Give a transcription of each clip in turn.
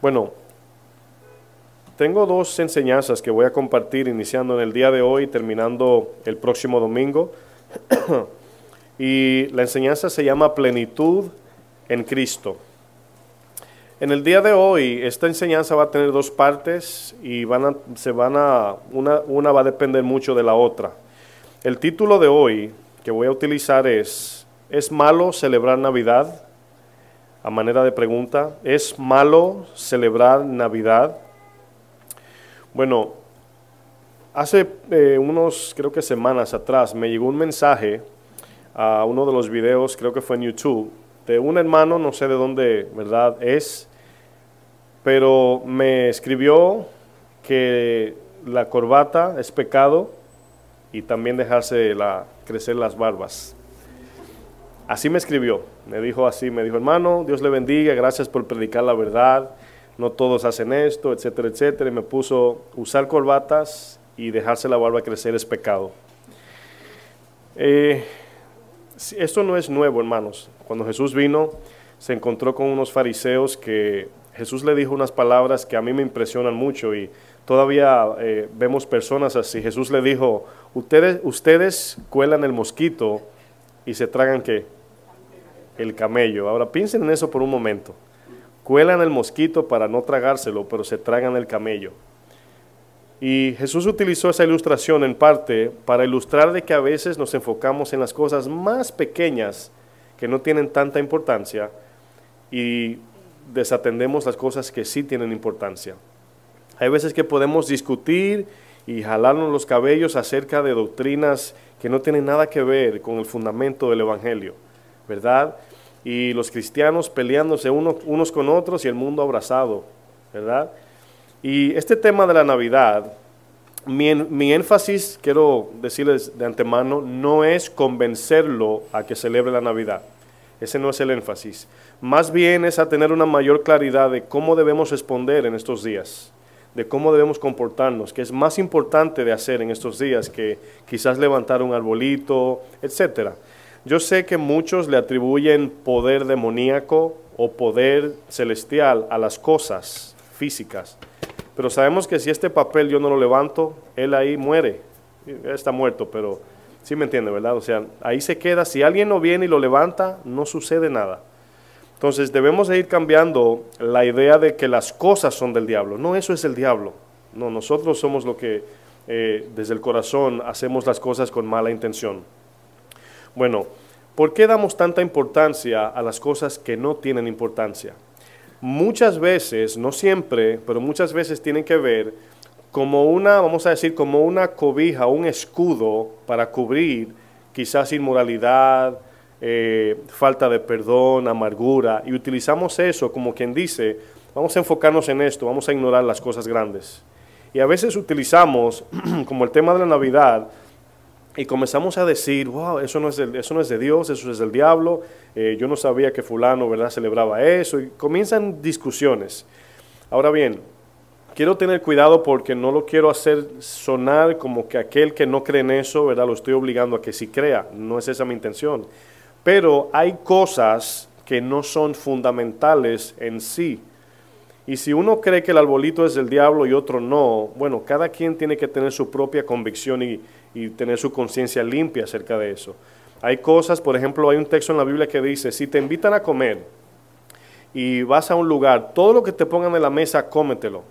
Bueno, tengo dos enseñanzas que voy a compartir iniciando en el día de hoy y terminando el próximo domingo. Y la enseñanza se llama Plenitud en Cristo. En el día de hoy, esta enseñanza va a tener dos partes y una va a depender mucho de la otra. El título de hoy que voy a utilizar ¿es malo celebrar Navidad? A manera de pregunta, ¿es malo celebrar Navidad? Bueno, hace creo que semanas atrás, me llegó un mensaje a uno de los videos, creo que fue en YouTube, de un hermano, no sé de dónde, ¿verdad?, pero me escribió que la corbata es pecado y también dejarse crecer las barbas. Así me escribió, me dijo, hermano, Dios le bendiga, gracias por predicar la verdad, no todos hacen esto, etcétera, etcétera, y me puso, usar corbatas y dejarse la barba crecer es pecado. Esto no es nuevo, hermanos. Cuando Jesús vino, se encontró con unos fariseos que Jesús le dijo unas palabras que a mí me impresionan mucho y todavía vemos personas así. Jesús le dijo, ustedes cuelan el mosquito y se tragan ¿qué? El camello. Ahora piensen en eso por un momento. Cuelan el mosquito para no tragárselo, pero se tragan el camello. Y Jesús utilizó esa ilustración en parte para ilustrar de que a veces nos enfocamos en las cosas más pequeñas que no tienen tanta importancia y desatendemos las cosas que sí tienen importancia. Hay veces que podemos discutir y jalarnos los cabellos acerca de doctrinas que no tienen nada que ver con el fundamento del Evangelio, ¿verdad? Y los cristianos peleándose unos con otros y el mundo abrazado, ¿verdad? Y este tema de la Navidad, mi énfasis, quiero decirles de antemano, no es convencerlo a que celebre la Navidad. Ese no es el énfasis. Más bien es a tener una mayor claridad de cómo debemos responder en estos días, de cómo debemos comportarnos, que es más importante de hacer en estos días que quizás levantar un arbolito, etcétera. Yo sé que muchos le atribuyen poder demoníaco o poder celestial a las cosas físicas, pero sabemos que si este papel yo no lo levanto, él ahí muere. Él está muerto, pero sí me entiende, ¿verdad? O sea, ahí se queda. Si alguien no viene y lo levanta, no sucede nada. Entonces debemos de ir cambiando la idea de que las cosas son del diablo. No, eso es el diablo. No, nosotros somos lo que desde el corazón hacemos las cosas con mala intención. Bueno, ¿por qué damos tanta importancia a las cosas que no tienen importancia? Muchas veces, no siempre, pero muchas veces tienen que ver como vamos a decir, como una cobija, un escudo para cubrir quizás inmoralidad, falta de perdón, amargura, y utilizamos eso como quien dice, vamos a enfocarnos en esto, vamos a ignorar las cosas grandes. Y a veces utilizamos como el tema de la Navidad y comenzamos a decir, wow, eso no es de Dios, eso es del diablo, yo no sabía que fulano, ¿verdad?, celebraba eso, y comienzan discusiones. Ahora bien, quiero tener cuidado porque no lo quiero hacer sonar como que aquel que no cree en eso, ¿verdad?, lo estoy obligando a que sí crea, no es esa mi intención. Pero hay cosas que no son fundamentales en sí. Y si uno cree que el arbolito es del diablo y otro no, bueno, cada quien tiene que tener su propia convicción y tener su conciencia limpia acerca de eso. Hay cosas, por ejemplo, hay un texto en la Biblia que dice, si te invitan a comer y vas a un lugar, todo lo que te pongan en la mesa, cómetelo,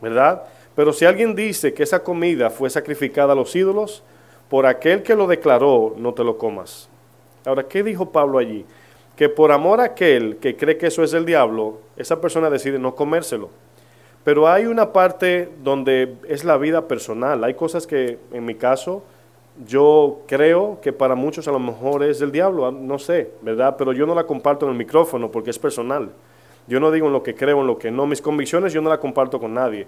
¿verdad? Pero si alguien dice que esa comida fue sacrificada a los ídolos, por aquel que lo declaró, no te lo comas. Ahora, ¿qué dijo Pablo allí? Que por amor a aquel que cree que eso es del diablo, esa persona decide no comérselo. Pero hay una parte donde es la vida personal. Hay cosas que, en mi caso, yo creo que para muchos a lo mejor es del diablo, no sé, ¿verdad? Pero yo no la comparto en el micrófono porque es personal. Yo no digo en lo que creo, en lo que no. Mis convicciones yo no las comparto con nadie.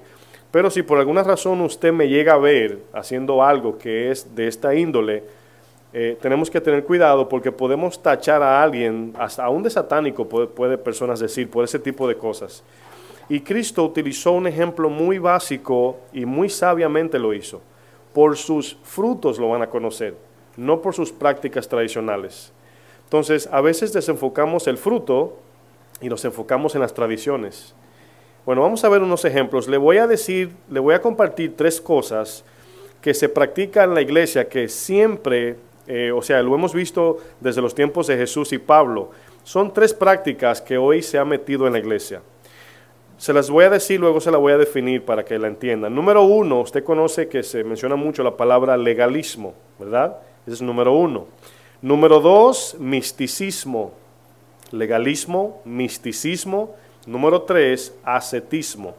Pero si por alguna razón usted me llega a ver haciendo algo que es de esta índole, tenemos que tener cuidado porque podemos tachar a alguien, hasta un de satánico puede personas decir, por ese tipo de cosas. Y Cristo utilizó un ejemplo muy básico y muy sabiamente lo hizo. Por sus frutos lo van a conocer, no por sus prácticas tradicionales. Entonces, a veces desenfocamos el fruto y nos enfocamos en las tradiciones. Bueno, vamos a ver unos ejemplos. Le voy a compartir tres cosas que se practican en la iglesia que siempre, o sea, lo hemos visto desde los tiempos de Jesús y Pablo. Son tres prácticas que hoy se han metido en la iglesia. Se las voy a decir, luego se las voy a definir para que la entiendan. Número uno, usted conoce que se menciona mucho la palabra legalismo, ¿verdad? Ese es número uno. Número dos, misticismo. Legalismo, misticismo. Número tres, ascetismo.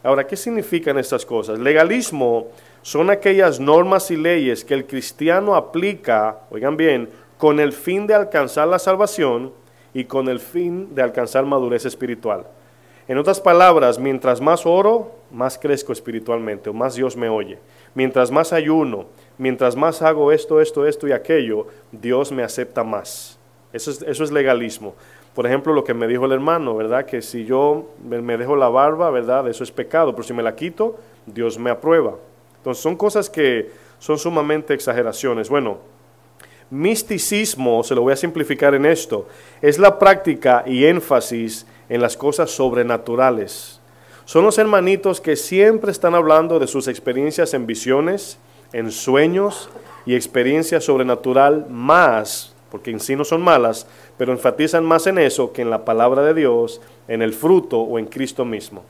Ahora, ¿qué significan estas cosas? Legalismo son aquellas normas y leyes que el cristiano aplica, oigan bien, con el fin de alcanzar la salvación y con el fin de alcanzar madurez espiritual. En otras palabras, mientras más oro, más crezco espiritualmente, o más Dios me oye. Mientras más ayuno, mientras más hago esto y aquello, Dios me acepta más. Eso es legalismo. Por ejemplo, lo que me dijo el hermano, ¿verdad? Que si yo me dejo la barba, ¿verdad? Eso es pecado, pero si me la quito, Dios me aprueba. Entonces son cosas que son sumamente exageraciones. Bueno, misticismo, se lo voy a simplificar en esto, es la práctica y énfasis en las cosas sobrenaturales. Son los hermanitos que siempre están hablando de sus experiencias en visiones, en sueños y experiencias sobrenatural más, porque en sí no son malas, pero enfatizan más en eso que en la palabra de Dios, en el fruto o en Cristo mismo.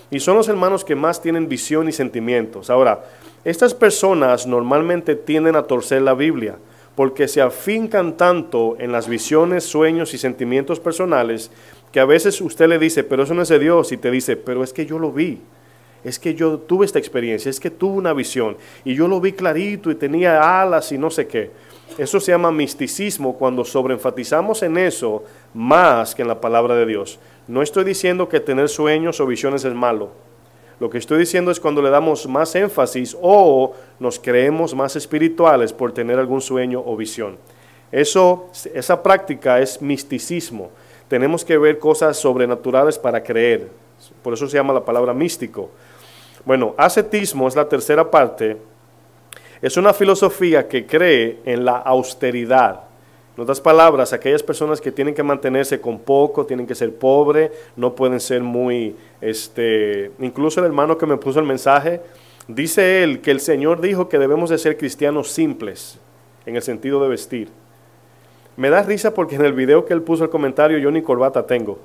Y son los hermanos que más tienen visión y sentimientos. Ahora, estas personas normalmente tienden a torcer la Biblia, porque se afincan tanto en las visiones, sueños y sentimientos personales, que a veces usted le dice, pero eso no es de Dios, y te dice, pero es que yo lo vi, es que yo tuve esta experiencia, es que tuve una visión, y yo lo vi clarito y tenía alas y no sé qué. Eso se llama misticismo cuando sobreenfatizamos en eso más que en la palabra de Dios. No estoy diciendo que tener sueños o visiones es malo. Lo que estoy diciendo es cuando le damos más énfasis o nos creemos más espirituales por tener algún sueño o visión. Esa práctica es misticismo. Tenemos que ver cosas sobrenaturales para creer. Por eso se llama la palabra místico. Bueno, ascetismo es la tercera parte. Es una filosofía que cree en la austeridad. En otras palabras, aquellas personas que tienen que mantenerse con poco, tienen que ser pobres, no pueden ser muy... incluso el hermano que me puso el mensaje, dice él que el Señor dijo que debemos de ser cristianos simples, en el sentido de vestir. Me da risa porque en el video que él puso el comentario, yo ni corbata tengo.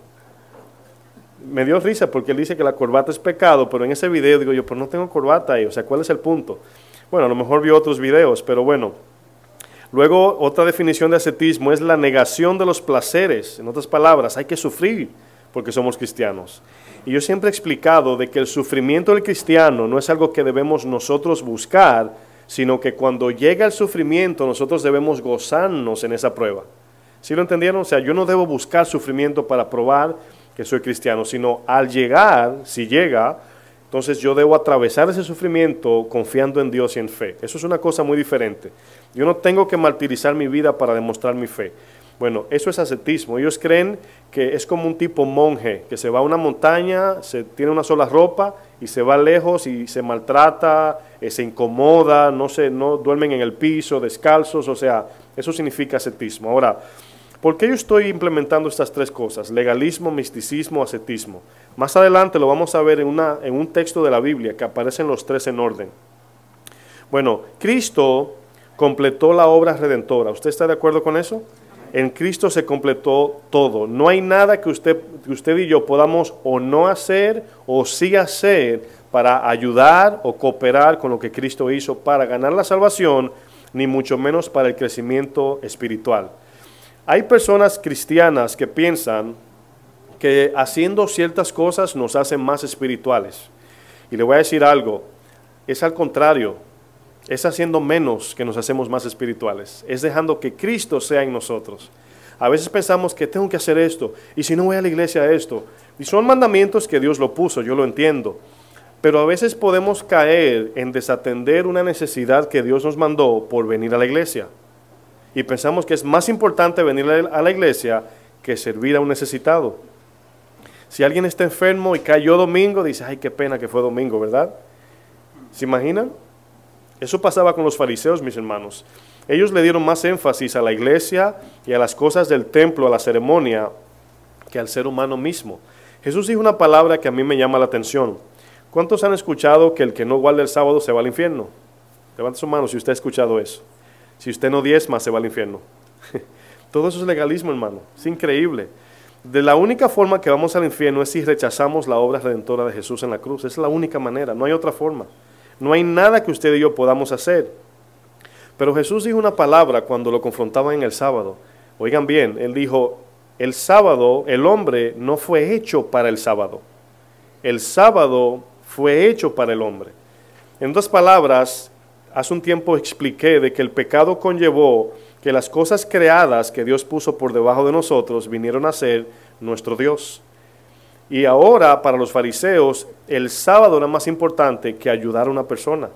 Me dio risa porque él dice que la corbata es pecado, pero en ese video digo yo, pues no tengo corbata ahí, o sea, ¿cuál es el punto? Bueno, a lo mejor vio otros videos, pero bueno. Luego, otra definición de ascetismo es la negación de los placeres. En otras palabras, hay que sufrir porque somos cristianos. Y yo siempre he explicado de que el sufrimiento del cristiano no es algo que debemos nosotros buscar, sino que cuando llega el sufrimiento nosotros debemos gozarnos en esa prueba. ¿Sí lo entendieron? O sea, yo no debo buscar sufrimiento para probar que soy cristiano, sino al llegar, si llega, entonces yo debo atravesar ese sufrimiento confiando en Dios y en fe. Eso es una cosa muy diferente. Yo no tengo que martirizar mi vida para demostrar mi fe. Bueno, eso es ascetismo. Ellos creen que es como un tipo monje, que se va a una montaña, tiene una sola ropa y se va lejos y se maltrata, se incomoda, no duermen en el piso, descalzos, o sea, eso significa ascetismo. Ahora, ¿por qué yo estoy implementando estas tres cosas? Legalismo, misticismo, ascetismo. Más adelante lo vamos a ver en un texto de la Biblia que aparecen los tres en orden. Bueno, Cristo completó la obra redentora. ¿Usted está de acuerdo con eso? En Cristo se completó todo. No hay nada que usted y yo podamos o no hacer o sí hacer para ayudar o cooperar con lo que Cristo hizo para ganar la salvación, ni mucho menos para el crecimiento espiritual. Hay personas cristianas que piensan que haciendo ciertas cosas nos hacen más espirituales. Y le voy a decir algo, es al contrario, es haciendo menos que nos hacemos más espirituales, es dejando que Cristo sea en nosotros. A veces pensamos que tengo que hacer esto, y si no voy a la iglesia esto, y son mandamientos que Dios lo puso, yo lo entiendo, pero a veces podemos caer en desatender una necesidad que Dios nos mandó por venir a la iglesia. Y pensamos que es más importante venir a la iglesia que servir a un necesitado. Si alguien está enfermo y cayó domingo, dice, ay, qué pena que fue domingo, ¿verdad? ¿Se imaginan? Eso pasaba con los fariseos, mis hermanos. Ellos le dieron más énfasis a la iglesia y a las cosas del templo, a la ceremonia, que al ser humano mismo. Jesús dijo una palabra que a mí me llama la atención. ¿Cuántos han escuchado que el que no guarda el sábado se va al infierno? Levante su mano si usted ha escuchado eso. Si usted no diezma, se va al infierno. Todo eso es legalismo, hermano. Es increíble. De la única forma que vamos al infierno es si rechazamos la obra redentora de Jesús en la cruz. Es la única manera, no hay otra forma. No hay nada que usted y yo podamos hacer. Pero Jesús dijo una palabra cuando lo confrontaban en el sábado. Oigan bien, Él dijo, el sábado, el hombre no fue hecho para el sábado. El sábado fue hecho para el hombre. En otras palabras, hace un tiempo expliqué de que el pecado conllevó que las cosas creadas que Dios puso por debajo de nosotros vinieron a ser nuestro Dios. Y ahora para los fariseos el sábado era más importante que ayudar a una persona.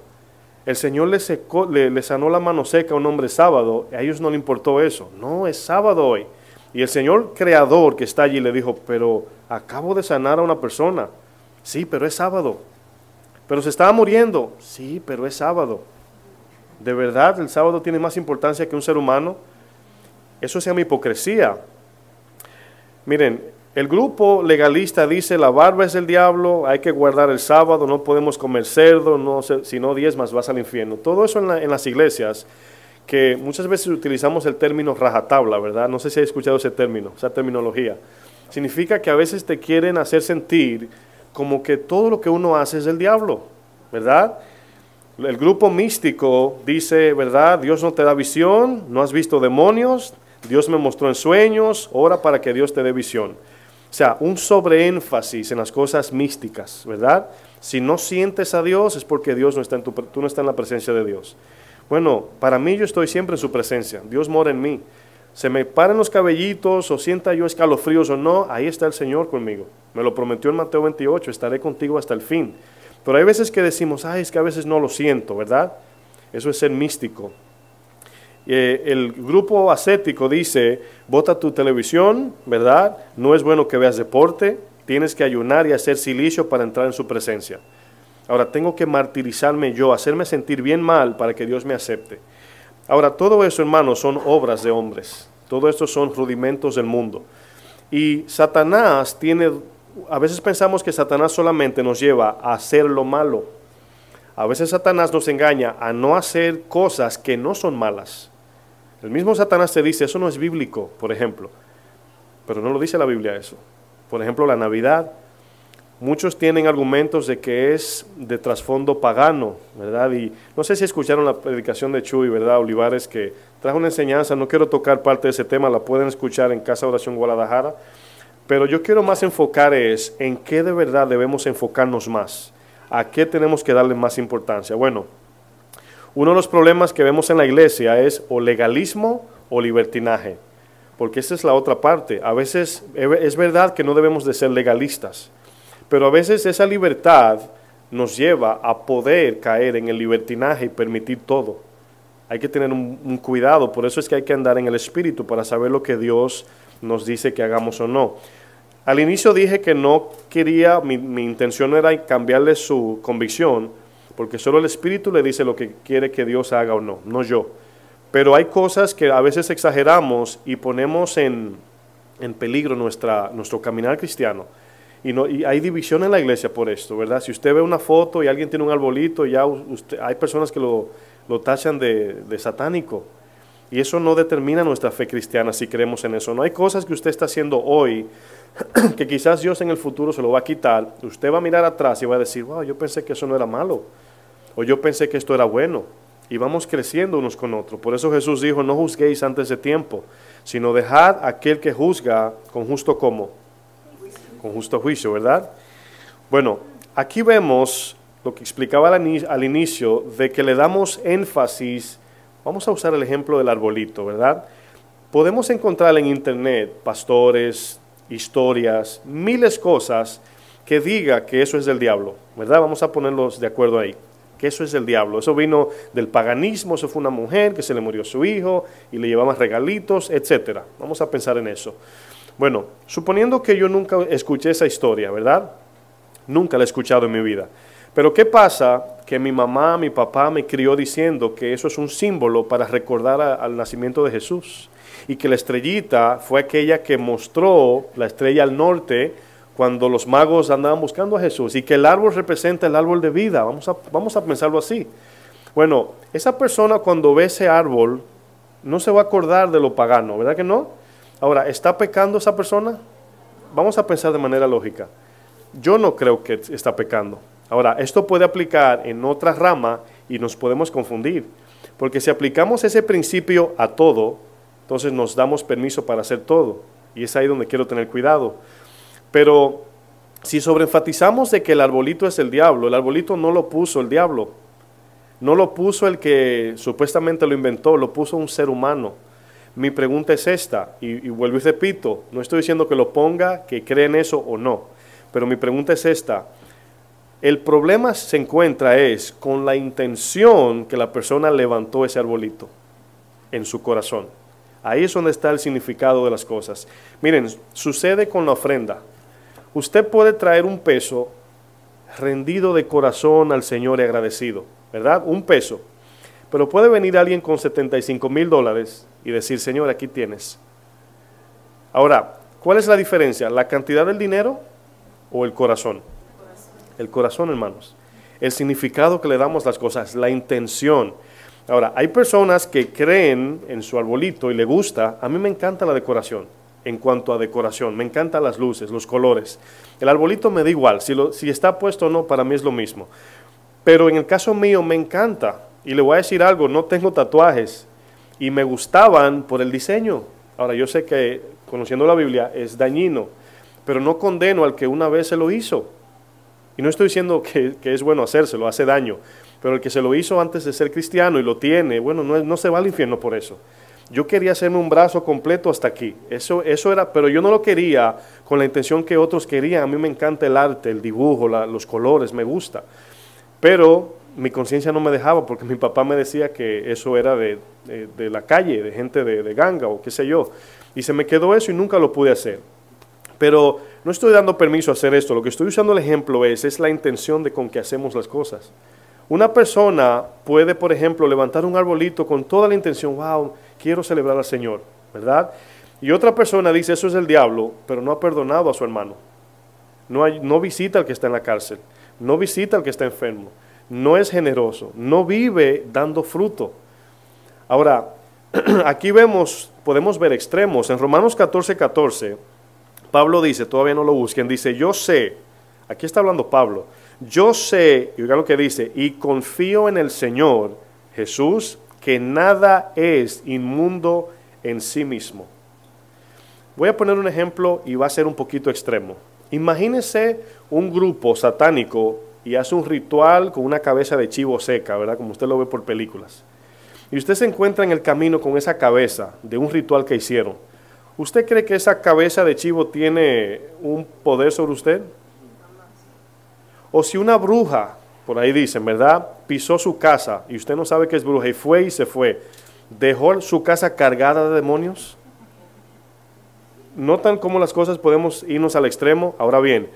El Señor le sanó la mano seca a un hombre sábado, a ellos no le importó eso. No, es sábado hoy. Y el Señor creador que está allí le dijo, pero acabo de sanar a una persona. Sí, pero es sábado. Pero se estaba muriendo. Sí, pero es sábado. ¿De verdad el sábado tiene más importancia que un ser humano? Eso se llama hipocresía. Miren, el grupo legalista dice la barba es del diablo, hay que guardar el sábado, no podemos comer cerdo, si no diezmas vas al infierno. Todo eso en las iglesias, que muchas veces utilizamos el término rajatabla, ¿verdad? No sé si hay escuchado ese término, esa terminología. Significa que a veces te quieren hacer sentir como que todo lo que uno hace es del diablo, ¿verdad? El grupo místico dice, ¿verdad? Dios no te da visión, no has visto demonios, Dios me mostró en sueños, ora para que Dios te dé visión. O sea, un sobreénfasis en las cosas místicas, ¿verdad? Si no sientes a Dios es porque Dios no está tú no estás en la presencia de Dios. Bueno, para mí yo estoy siempre en su presencia, Dios mora en mí. Se me paran los cabellitos o sienta yo escalofríos o no, ahí está el Señor conmigo. Me lo prometió en Mateo 28, estaré contigo hasta el fin. Pero hay veces que decimos, es que a veces no lo siento, ¿verdad? Eso es ser místico. El grupo ascético dice, bota tu televisión, ¿verdad? No es bueno que veas deporte, tienes que ayunar y hacer silicio para entrar en su presencia. Ahora, tengo que martirizarme yo, hacerme sentir bien mal para que Dios me acepte. Ahora, todo eso, hermanos, son obras de hombres. Todo esto son rudimentos del mundo. Y Satanás a veces pensamos que Satanás solamente nos lleva a hacer lo malo. A veces Satanás nos engaña a no hacer cosas que no son malas. El mismo Satanás te dice, eso no es bíblico, por ejemplo. Pero no lo dice la Biblia eso. Por ejemplo, la Navidad. Muchos tienen argumentos de que es de trasfondo pagano, ¿verdad? Y no sé si escucharon la predicación de Chuy, ¿verdad? Olivares, que trajo una enseñanza, no quiero tocar parte de ese tema, la pueden escuchar en Casa de Oración Guadalajara, pero yo quiero más enfocar en qué de verdad debemos enfocarnos más, a qué tenemos que darle más importancia. Bueno, uno de los problemas que vemos en la iglesia es o legalismo o libertinaje, porque esa es la otra parte. A veces es verdad que no debemos de ser legalistas, pero a veces esa libertad nos lleva a poder caer en el libertinaje y permitir todo. Hay que tener un cuidado, por eso es que hay que andar en el Espíritu para saber lo que Dios nos dice que hagamos o no. Al inicio dije que no quería, mi intención era cambiarle su convicción, porque solo el Espíritu le dice lo que quiere que Dios haga o no, no yo. Pero hay cosas que a veces exageramos y ponemos en peligro nuestro caminar cristiano. Y hay división en la iglesia por esto, ¿verdad? Si usted ve una foto y alguien tiene un arbolito, ya hay personas que lo tachan de satánico. Y eso no determina nuestra fe cristiana si creemos en eso. No hay cosas que usted está haciendo hoy que quizás Dios en el futuro se lo va a quitar. Usted va a mirar atrás y va a decir, wow, yo pensé que eso no era malo. O yo pensé que esto era bueno. Y vamos creciendo unos con otros. Por eso Jesús dijo, no juzguéis antes de tiempo, sino dejad a aquel que juzga con justo ¿cómo? Con justo juicio, ¿verdad? Bueno, aquí vemos lo que explicaba al inicio, de que le damos énfasis. Vamos a usar el ejemplo del arbolito, ¿verdad? Podemos encontrar en internet pastores, historias, miles de cosas que diga que eso es del diablo, ¿verdad? Vamos a ponerlos de acuerdo ahí, que eso es del diablo. Eso vino del paganismo, eso fue una mujer que se le murió su hijo y le llevaban regalitos, etcétera. Vamos a pensar en eso. Bueno, suponiendo que yo nunca escuché esa historia, ¿verdad? Nunca la he escuchado en mi vida. Pero ¿qué pasa? Que mi mamá, mi papá me crió diciendo que eso es un símbolo para recordar al nacimiento de Jesús. Y que la estrellita fue aquella que mostró, la estrella al norte, cuando los magos andaban buscando a Jesús, y que el árbol representa el árbol de vida. Vamos a pensarlo así. Bueno, esa persona cuando ve ese árbol no se va a acordar de lo pagano, ¿verdad que no? Ahora, ¿está pecando esa persona? Vamos a pensar de manera lógica. Yo no creo que está pecando. Ahora, esto puede aplicar en otra rama y nos podemos confundir, porque si aplicamos ese principio a todo, entonces nos damos permiso para hacer todo, y es ahí donde quiero tener cuidado. Pero si sobreenfatizamos de que el arbolito es el diablo, el arbolito no lo puso el diablo, no lo puso el que supuestamente lo inventó, lo puso un ser humano. Mi pregunta es esta, y vuelvo y repito, no estoy diciendo que lo ponga, que cree en eso o no, pero mi pregunta es esta. El problema se encuentra con la intención que la persona levantó ese arbolito en su corazón. Ahí es donde está el significado de las cosas. Miren, sucede con la ofrenda. Usted puede traer un peso rendido de corazón al Señor y agradecido, ¿verdad? Un peso. Pero puede venir alguien con $75,000 y decir, Señor, aquí tienes. Ahora, ¿cuál es la diferencia? ¿La cantidad del dinero o el corazón? El corazón, hermanos. El significado que le damos a las cosas, la intención. Ahora, hay personas que creen en su arbolito y le gusta. A mí me encanta la decoración. En cuanto a decoración, me encantan las luces, los colores. El arbolito me da igual, si está puesto o no, para mí es lo mismo. Pero en el caso mío me encanta. Y le voy a decir algo, no tengo tatuajes y me gustaban por el diseño. Ahora, yo sé que conociendo la Biblia es dañino, pero no condeno al que una vez se lo hizo. Y no estoy diciendo que es bueno hacérselo, hace daño, pero el que se lo hizo antes de ser cristiano y lo tiene, bueno, no se va al infierno por eso. Yo quería hacerme un brazo completo hasta aquí, eso era, pero yo no lo quería con la intención que otros querían. A mí me encanta el arte, el dibujo, los colores, me gusta, pero mi conciencia no me dejaba porque mi papá me decía que eso era de la calle, de gente de ganga o qué sé yo, y se me quedó eso y nunca lo pude hacer. Pero no estoy dando permiso a hacer esto, lo que estoy usando el ejemplo es la intención de con que hacemos las cosas. Una persona puede, por ejemplo, levantar un arbolito con toda la intención, wow, quiero celebrar al Señor, ¿verdad? Y otra persona dice, eso es el diablo, pero no ha perdonado a su hermano. No visita al que está en la cárcel, no visita al que está enfermo, no es generoso, no vive dando fruto. Ahora, aquí podemos ver extremos. En Romanos 14:14, Pablo dice, todavía no lo busquen, dice, yo sé, aquí está hablando Pablo, yo sé, y oiga lo que dice, y confío en el Señor Jesús, que nada es inmundo en sí mismo. Voy a poner un ejemplo y va a ser un poquito extremo. Imagínese un grupo satánico y hace un ritual con una cabeza de chivo seca, ¿verdad? Como usted lo ve por películas. Y usted se encuentra en el camino con esa cabeza de un ritual que hicieron. ¿Usted cree que esa cabeza de chivo tiene un poder sobre usted? O si una bruja, por ahí dicen, ¿verdad?, pisó su casa y usted no sabe que es bruja y fue y se fue, ¿dejó su casa cargada de demonios? ¿Notan cómo las cosas podemos irnos al extremo? Ahora bien,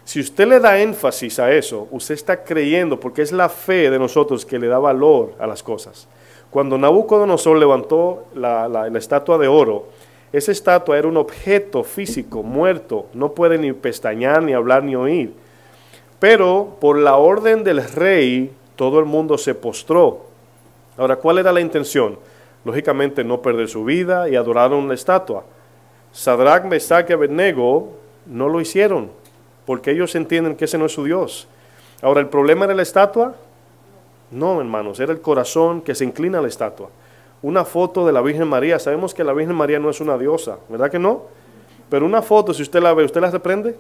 si usted le da énfasis a eso, usted está creyendo, porque es la fe de nosotros que le da valor a las cosas. Cuando Nabucodonosor levantó la estatua de oro, esa estatua era un objeto físico, muerto, no puede ni pestañear, ni hablar, ni oír. Pero por la orden del rey, todo el mundo se postró. Ahora, ¿cuál era la intención? Lógicamente, no perder su vida y adoraron la estatua. Sadrach, Mesach y Abednego no lo hicieron, porque ellos entienden que ese no es su Dios. Ahora, ¿el problema era la estatua? No, hermanos, era el corazón que se inclina a la estatua. Una foto de la Virgen María, sabemos que la Virgen María no es una diosa, ¿verdad que no? Pero una foto, si usted la ve, ¿usted la reprende?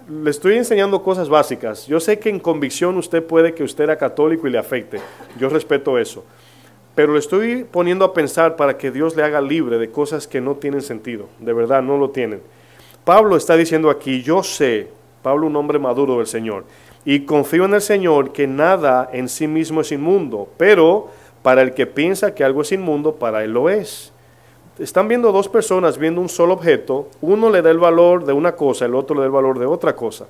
Le estoy enseñando cosas básicas. Yo sé que en convicción usted puede que usted era católico y le afecte. Yo respeto eso. Pero le estoy poniendo a pensar para que Dios le haga libre de cosas que no tienen sentido. De verdad, no lo tienen. Pablo está diciendo aquí, yo sé, Pablo un hombre maduro del Señor, y confío en el Señor que nada en sí mismo es inmundo, pero para el que piensa que algo es inmundo, para él lo es. Están viendo dos personas viendo un solo objeto, uno le da el valor de una cosa, el otro le da el valor de otra cosa.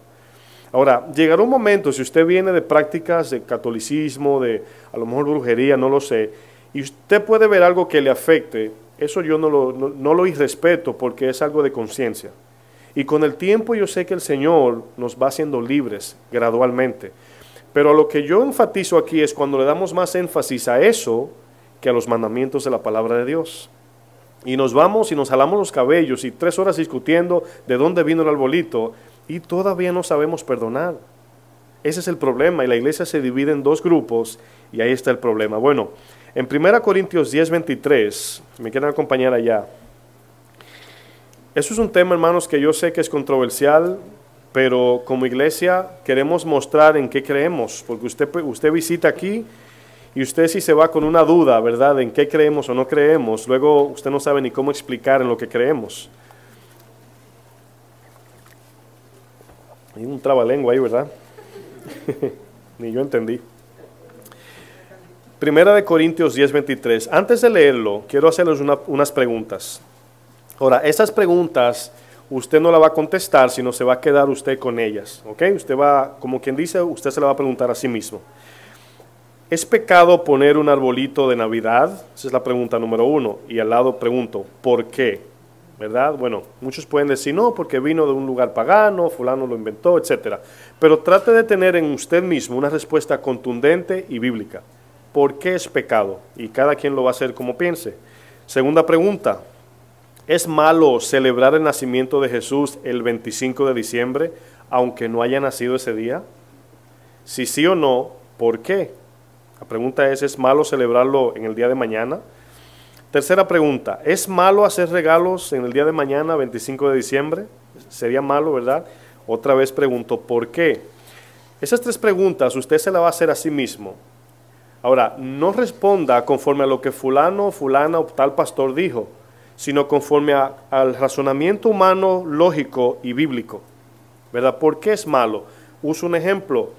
Ahora, llegará un momento, si usted viene de prácticas de catolicismo, de a lo mejor brujería, no lo sé, y usted puede ver algo que le afecte, eso yo no lo irrespeto porque es algo de conciencia. Y con el tiempo yo sé que el Señor nos va haciendo libres gradualmente. Pero lo que yo enfatizo aquí es cuando le damos más énfasis a eso que a los mandamientos de la palabra de Dios. Y nos vamos y nos jalamos los cabellos y 3 horas discutiendo de dónde vino el arbolito y todavía no sabemos perdonar. Ese es el problema y la iglesia se divide en 2 grupos y ahí está el problema. Bueno, en 1 Corintios 10:23, me quieren acompañar allá. Eso es un tema, hermanos, que yo sé que es controversial, pero como iglesia queremos mostrar en qué creemos, porque usted visita aquí y usted si se va con una duda, ¿verdad?, en qué creemos o no creemos, luego usted no sabe ni cómo explicar en lo que creemos. Hay un trabalengua ahí, ¿verdad? Ni yo entendí. 1 Corintios 10:23. Antes de leerlo, quiero hacerles unas preguntas. Ahora, esas preguntas usted no la va a contestar, sino se va a quedar usted con ellas, ¿ok? Usted va, como quien dice, usted se la va a preguntar a sí mismo. ¿Es pecado poner un arbolito de Navidad? Esa es la pregunta número 1. Y al lado pregunto, ¿por qué? ¿Verdad? Bueno, muchos pueden decir, no, porque vino de un lugar pagano, fulano lo inventó, etc. Pero trate de tener en usted mismo una respuesta contundente y bíblica. ¿Por qué es pecado? Y cada quien lo va a hacer como piense. Segunda pregunta, ¿es malo celebrar el nacimiento de Jesús el 25 de diciembre, aunque no haya nacido ese día? Si sí o no, ¿por qué? La pregunta ¿es malo celebrarlo en el día de mañana? Tercera pregunta, ¿es malo hacer regalos en el día de mañana, 25 de diciembre? Sería malo, ¿verdad? Otra vez pregunto, ¿por qué? Esas 3 preguntas usted se las va a hacer a sí mismo. Ahora, no responda conforme a lo que fulano, fulana o tal pastor dijo, sino conforme al razonamiento humano, lógico y bíblico, ¿verdad? ¿Por qué es malo? Uso un ejemplo.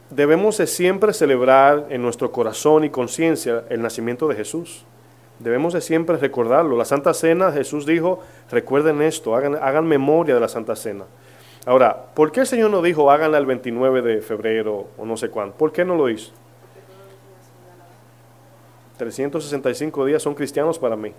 Debemos de siempre celebrar en nuestro corazón y conciencia el nacimiento de Jesús. Debemos de siempre recordarlo. La Santa Cena, Jesús dijo, recuerden esto, hagan memoria de la Santa Cena. Ahora, ¿por qué el Señor no dijo, háganla el 29 de febrero o no sé cuándo? ¿Por qué no lo hizo? 365 días son cristianos para mí.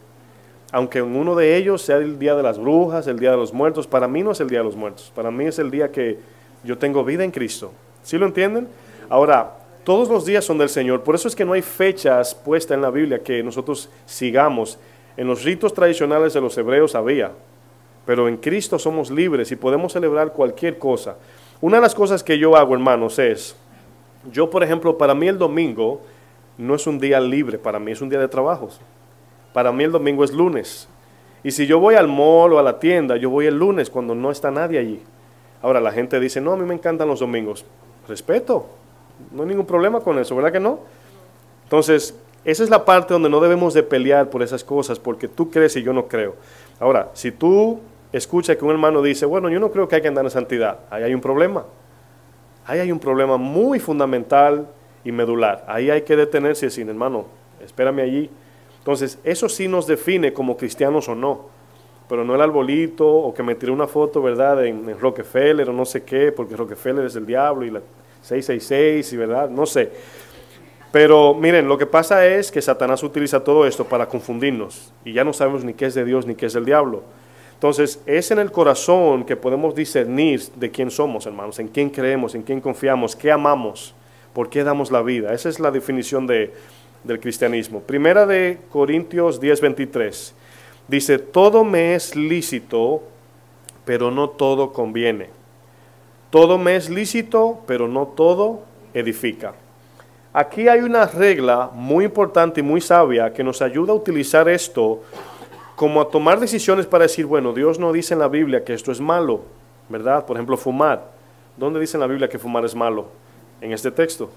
Aunque en uno de ellos sea el día de las brujas, el día de los muertos, para mí no es el día de los muertos. Para mí es el día que yo tengo vida en Cristo. ¿Sí lo entienden? Ahora, todos los días son del Señor. Por eso es que no hay fechas puestas en la Biblia que nosotros sigamos. En los ritos tradicionales de los hebreos había. Pero en Cristo somos libres y podemos celebrar cualquier cosa. Una de las cosas que yo hago, hermanos, es, yo por ejemplo, para mí el domingo no es un día libre, para mí es un día de trabajos. Para mí el domingo es lunes. Y si yo voy al mall o a la tienda, yo voy el lunes cuando no está nadie allí. Ahora la gente dice, no, a mí me encantan los domingos. Respeto, no hay ningún problema con eso, ¿verdad que no? Entonces, esa es la parte donde no debemos de pelear por esas cosas, porque tú crees y yo no creo. Ahora, si tú escuchas que un hermano dice, bueno, yo no creo que hay que andar en santidad, ahí hay un problema. Ahí hay un problema muy fundamental y medular. Ahí hay que detenerse y decir, hermano, espérame allí. Entonces, eso sí nos define como cristianos o no. Pero no el arbolito o que me tiré una foto, ¿verdad?, en Rockefeller o no sé qué, porque Rockefeller es el diablo y la 666 y ¿verdad? No sé. Pero miren, lo que pasa es que Satanás utiliza todo esto para confundirnos y ya no sabemos ni qué es de Dios ni qué es del diablo. Entonces, es en el corazón que podemos discernir de quién somos, hermanos, en quién creemos, en quién confiamos, qué amamos, por qué damos la vida. Esa es la definición del cristianismo. Primera de Corintios 10:23. Dice, todo me es lícito, pero no todo conviene. Todo me es lícito, pero no todo edifica. Aquí hay una regla muy importante y muy sabia que nos ayuda a utilizar esto como a tomar decisiones para decir, bueno, Dios no dice en la Biblia que esto es malo, ¿verdad? Por ejemplo, fumar. ¿Dónde dice en la Biblia que fumar es malo? En este texto.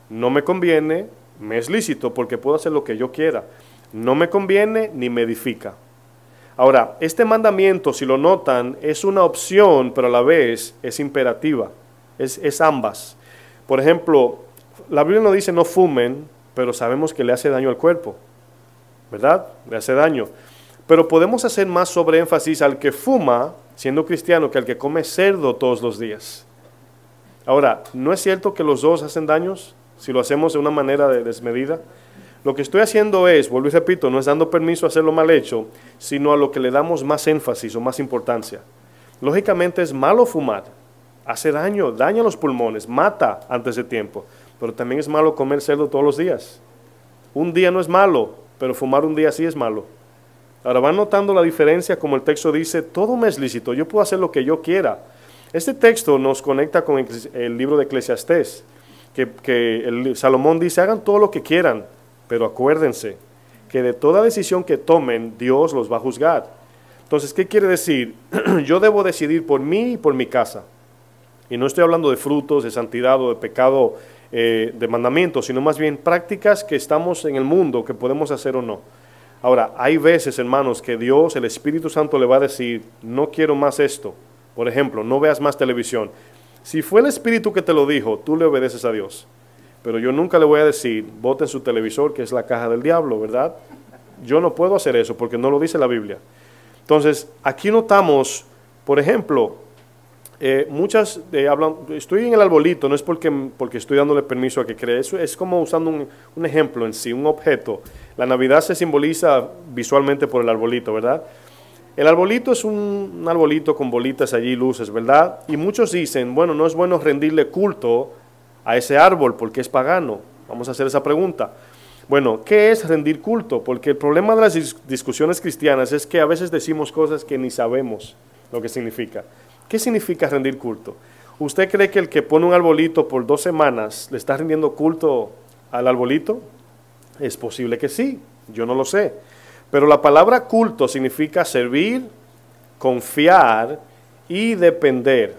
No me conviene, me es lícito porque puedo hacer lo que yo quiera. No me conviene ni me edifica. Ahora, este mandamiento, si lo notan, es una opción, pero a la vez es imperativa. Es ambas. Por ejemplo, la Biblia no dice no fumen, pero sabemos que le hace daño al cuerpo, ¿verdad? Le hace daño. Pero podemos hacer más sobre énfasis al que fuma, siendo cristiano, que al que come cerdo todos los días. Ahora, ¿no es cierto que los dos hacen daños si lo hacemos de una manera desmedida? Lo que estoy haciendo es, vuelvo y repito, no es dando permiso a hacerlo mal hecho, sino a lo que le damos más énfasis o más importancia. Lógicamente es malo fumar, hace daño, daña los pulmones, mata antes de tiempo, pero también es malo comer cerdo todos los días. Un día no es malo, pero fumar un día sí es malo. Ahora van notando la diferencia, como el texto dice, todo me es lícito, yo puedo hacer lo que yo quiera. Este texto nos conecta con el libro de Eclesiastés, que Salomón dice, hagan todo lo que quieran, pero acuérdense que de toda decisión que tomen, Dios los va a juzgar. Entonces, ¿qué quiere decir? Yo debo decidir por mí y por mi casa. Y no estoy hablando de frutos, de santidad o de pecado, de mandamientos, sino más bien prácticas que estamos en el mundo, que podemos hacer o no. Ahora, hay veces, hermanos, que Dios, el Espíritu Santo le va a decir, no quiero más esto. Por ejemplo, no veas más televisión. Si fue el Espíritu que te lo dijo, tú le obedeces a Dios. Pero yo nunca le voy a decir, boten su televisor, que es la caja del diablo, ¿verdad? Yo no puedo hacer eso porque no lo dice la Biblia. Entonces, aquí notamos, por ejemplo, muchas hablan, estoy en el arbolito, no es porque estoy dándole permiso a que cree, eso es como usando un ejemplo en sí, un objeto. La Navidad se simboliza visualmente por el arbolito, ¿verdad? El arbolito es un arbolito con bolitas allí, luces, ¿verdad? Y muchos dicen, bueno, no es bueno rendirle culto a ese árbol porque es pagano. Vamos a hacer esa pregunta. Bueno, ¿qué es rendir culto? Porque el problema de las discusiones cristianas es que a veces decimos cosas que ni sabemos lo que significa. ¿Qué significa rendir culto? ¿Usted cree que el que pone un arbolito por 2 semanas le está rindiendo culto al arbolito? Es posible que sí, yo no lo sé. Pero la palabra culto significa servir, confiar y depender.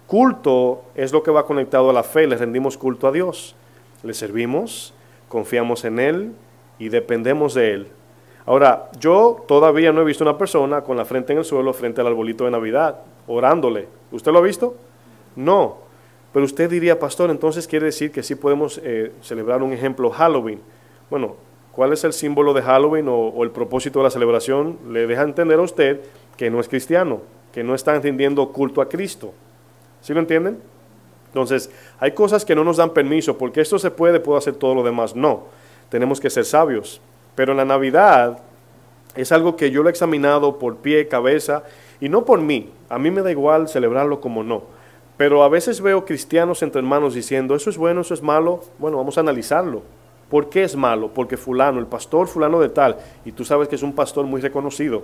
Culto es lo que va conectado a la fe, le rendimos culto a Dios. Le servimos, confiamos en Él y dependemos de Él. Ahora, yo todavía no he visto una persona con la frente en el suelo frente al arbolito de Navidad, orándole. ¿Usted lo ha visto? No. Pero usted diría, pastor, entonces quiere decir que sí podemos celebrar un ejemplo Halloween. Bueno, ¿cuál es el símbolo de Halloween o el propósito de la celebración? Le deja entender a usted que no es cristiano, que no está rindiendo culto a Cristo. ¿Sí lo entienden? Entonces, hay cosas que no nos dan permiso, porque esto se puede, puedo hacer todo lo demás. No, tenemos que ser sabios. Pero en la Navidad es algo que yo lo he examinado por pie, cabeza, y no por mí. A mí me da igual celebrarlo como no. Pero a veces veo cristianos entre hermanos diciendo, eso es bueno, eso es malo. Bueno, vamos a analizarlo. ¿Por qué es malo? Porque fulano, el pastor fulano de tal, y tú sabes que es un pastor muy reconocido,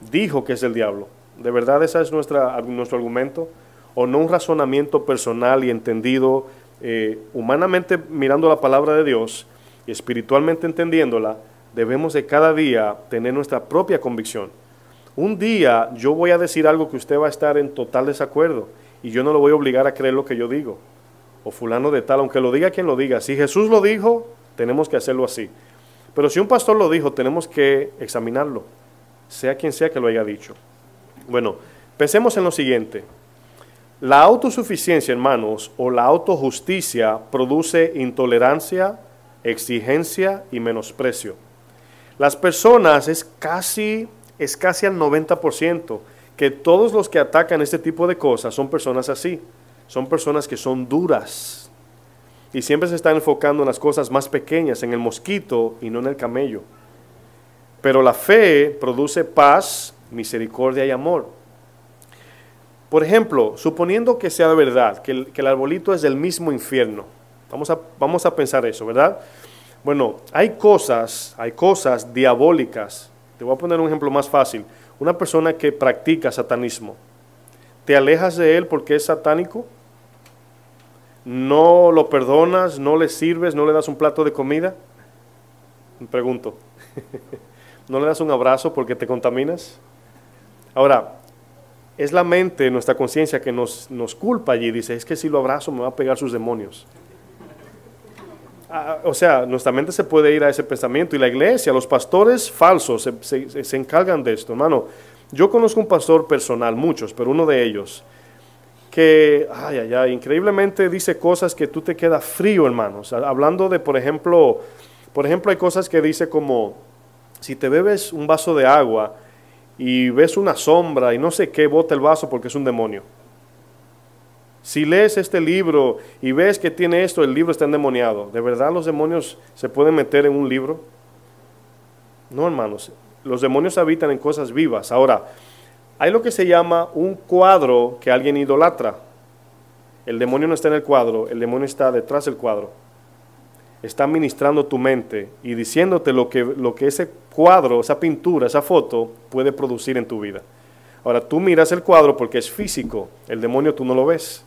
dijo que es el diablo. ¿De verdad ese es nuestro argumento? ¿O no un razonamiento personal y entendido, humanamente mirando la palabra de Dios y espiritualmente entendiéndola? Debemos de cada día tener nuestra propia convicción. Un día yo voy a decir algo que usted va a estar en total desacuerdo y yo no lo voy a obligar a creer lo que yo digo. O fulano de tal, aunque lo diga quien lo diga. Si Jesús lo dijo, tenemos que hacerlo así. Pero si un pastor lo dijo, tenemos que examinarlo, sea quien sea que lo haya dicho. Bueno, pensemos en lo siguiente. La autosuficiencia, hermanos, o la autojusticia produce intolerancia, exigencia y menosprecio. Las personas es casi al 90% que todos los que atacan este tipo de cosas son personas así. Son personas que son duras y siempre se están enfocando en las cosas más pequeñas, en el mosquito y no en el camello. Pero la fe produce paz, misericordia y amor. Por ejemplo, suponiendo que sea verdad, que el arbolito es del mismo infierno. Vamos a pensar eso, ¿verdad? Bueno, hay cosas diabólicas. Te voy a poner un ejemplo más fácil. Una persona que practica satanismo, ¿te alejas de él porque es satánico? ¿No lo perdonas, no le sirves, no le das un plato de comida? Me pregunto. ¿No le das un abrazo porque te contaminas? Ahora, es la mente, nuestra conciencia que nos culpa allí. Dice, es que si lo abrazo me va a pegar sus demonios. O sea, nuestra mente se puede ir a ese pensamiento y la iglesia, los pastores falsos se encargan de esto, hermano. Yo conozco un pastor personal, muchos, pero uno de ellos, que, increíblemente dice cosas que tú te quedas frío, hermanos. Hablando de, por ejemplo, hay cosas que dice como, si te bebes un vaso de agua y ves una sombra y no sé qué, bota el vaso porque es un demonio. Si lees este libro y ves que tiene esto, el libro está endemoniado. ¿De verdad los demonios se pueden meter en un libro? No, hermanos. Los demonios habitan en cosas vivas. Ahora, hay lo que se llama un cuadro que alguien idolatra. El demonio no está en el cuadro, el demonio está detrás del cuadro. Está ministrando tu mente y diciéndote lo que ese cuadro, esa pintura, esa foto puede producir en tu vida. Ahora, tú miras el cuadro porque es físico, el demonio tú no lo ves.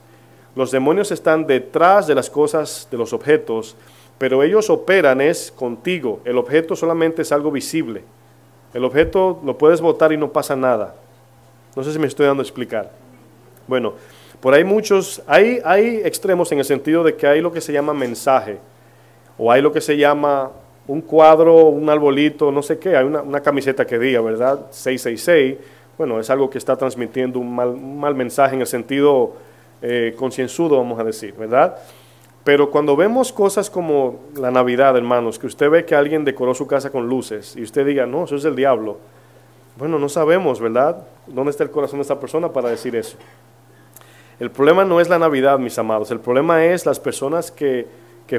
Los demonios están detrás de las cosas, de los objetos, pero ellos operan es contigo. El objeto solamente es algo visible. El objeto lo puedes botar y no pasa nada. No sé si me estoy dando a explicar. Bueno, por ahí hay extremos en el sentido de que hay lo que se llama mensaje, o hay lo que se llama un cuadro, un arbolito, no sé qué, hay una camiseta que diga, ¿verdad? 666, bueno, es algo que está transmitiendo un mal mensaje en el sentido concienzudo, vamos a decir, ¿verdad? Pero cuando vemos cosas como la Navidad, hermanos, que usted ve que alguien decoró su casa con luces, y usted diga, no, eso es del diablo, bueno, no sabemos, ¿verdad? ¿Dónde está el corazón de esta persona para decir eso? El problema no es la Navidad, mis amados, el problema es las personas que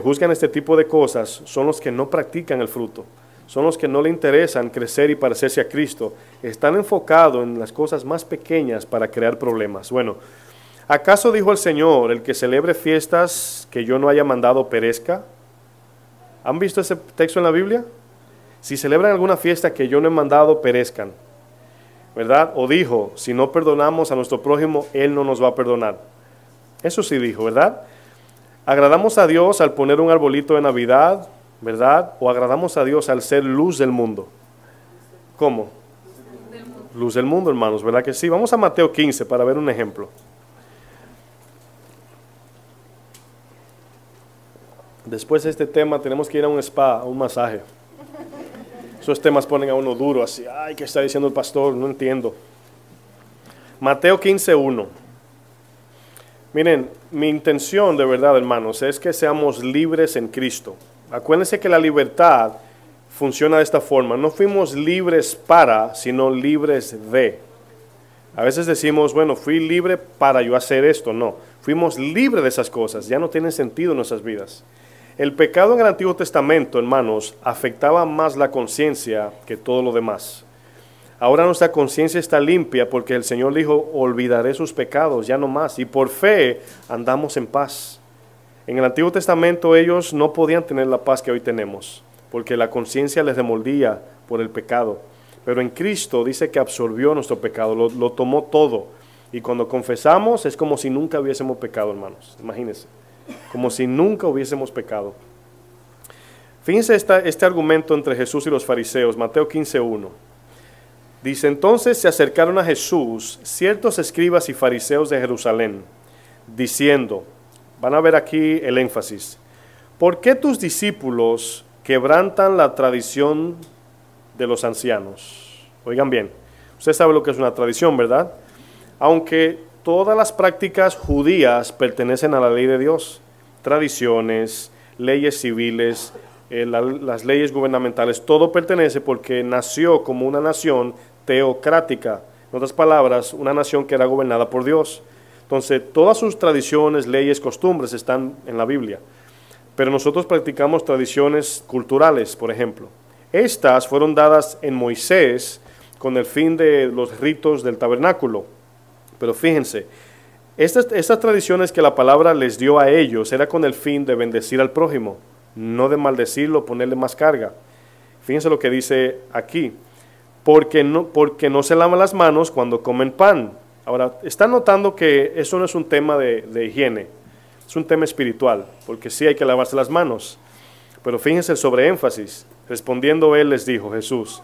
juzgan este tipo de cosas, son los que no practican el fruto, son los que no le interesan crecer y parecerse a Cristo, están enfocados en las cosas más pequeñas para crear problemas. Bueno, ¿acaso dijo el Señor, el que celebre fiestas que yo no haya mandado perezca? ¿Han visto ese texto en la Biblia? Si celebran alguna fiesta que yo no he mandado, perezcan, ¿verdad? O dijo, si no perdonamos a nuestro prójimo, Él no nos va a perdonar. Eso sí dijo, ¿verdad? ¿Agradamos a Dios al poner un arbolito de Navidad, verdad? ¿O agradamos a Dios al ser luz del mundo? ¿Cómo? Luz del mundo, hermanos, ¿verdad que sí? Vamos a Mateo 15 para ver un ejemplo. Después de este tema tenemos que ir a un spa, a un masaje. Esos temas ponen a uno duro, así, ay, ¿qué está diciendo el pastor? No entiendo. Mateo 15:1. Miren, mi intención de verdad, hermanos, es que seamos libres en Cristo. Acuérdense que la libertad funciona de esta forma. No fuimos libres para, sino libres de. A veces decimos, bueno, fui libre para yo hacer esto. No, fuimos libres de esas cosas. Ya no tienen sentido en nuestras vidas. El pecado en el Antiguo Testamento, hermanos, afectaba más la conciencia que todo lo demás. Ahora nuestra conciencia está limpia porque el Señor dijo, olvidaré sus pecados, ya no más. Y por fe andamos en paz. En el Antiguo Testamento ellos no podían tener la paz que hoy tenemos, porque la conciencia les remoldía por el pecado. Pero en Cristo dice que absorbió nuestro pecado, lo tomó todo. Y cuando confesamos es como si nunca hubiésemos pecado, hermanos. Imagínense, como si nunca hubiésemos pecado. Fíjense este argumento entre Jesús y los fariseos, Mateo 15:1. Dice, entonces se acercaron a Jesús ciertos escribas y fariseos de Jerusalén, diciendo, van a ver aquí el énfasis, ¿por qué tus discípulos quebrantan la tradición de los ancianos? Oigan bien, usted sabe lo que es una tradición, ¿verdad? Aunque todas las prácticas judías pertenecen a la ley de Dios, tradiciones, leyes civiles, las leyes gubernamentales, todo pertenece porque nació como una nación teocrática, en otras palabras, una nación que era gobernada por Dios. Entonces, todas sus tradiciones, leyes, costumbres están en la Biblia, pero nosotros practicamos tradiciones culturales, por ejemplo. Estas fueron dadas en Moisés con el fin de los ritos del tabernáculo, pero fíjense, estas tradiciones que la palabra les dio a ellos era con el fin de bendecir al prójimo, no de maldecirlo, ponerle más carga. Fíjense lo que dice aquí, porque no se lavan las manos cuando comen pan. Ahora, están notando que eso no es un tema de higiene, es un tema espiritual, porque sí hay que lavarse las manos. Pero fíjense el sobreénfasis. Respondiendo él les dijo, Jesús,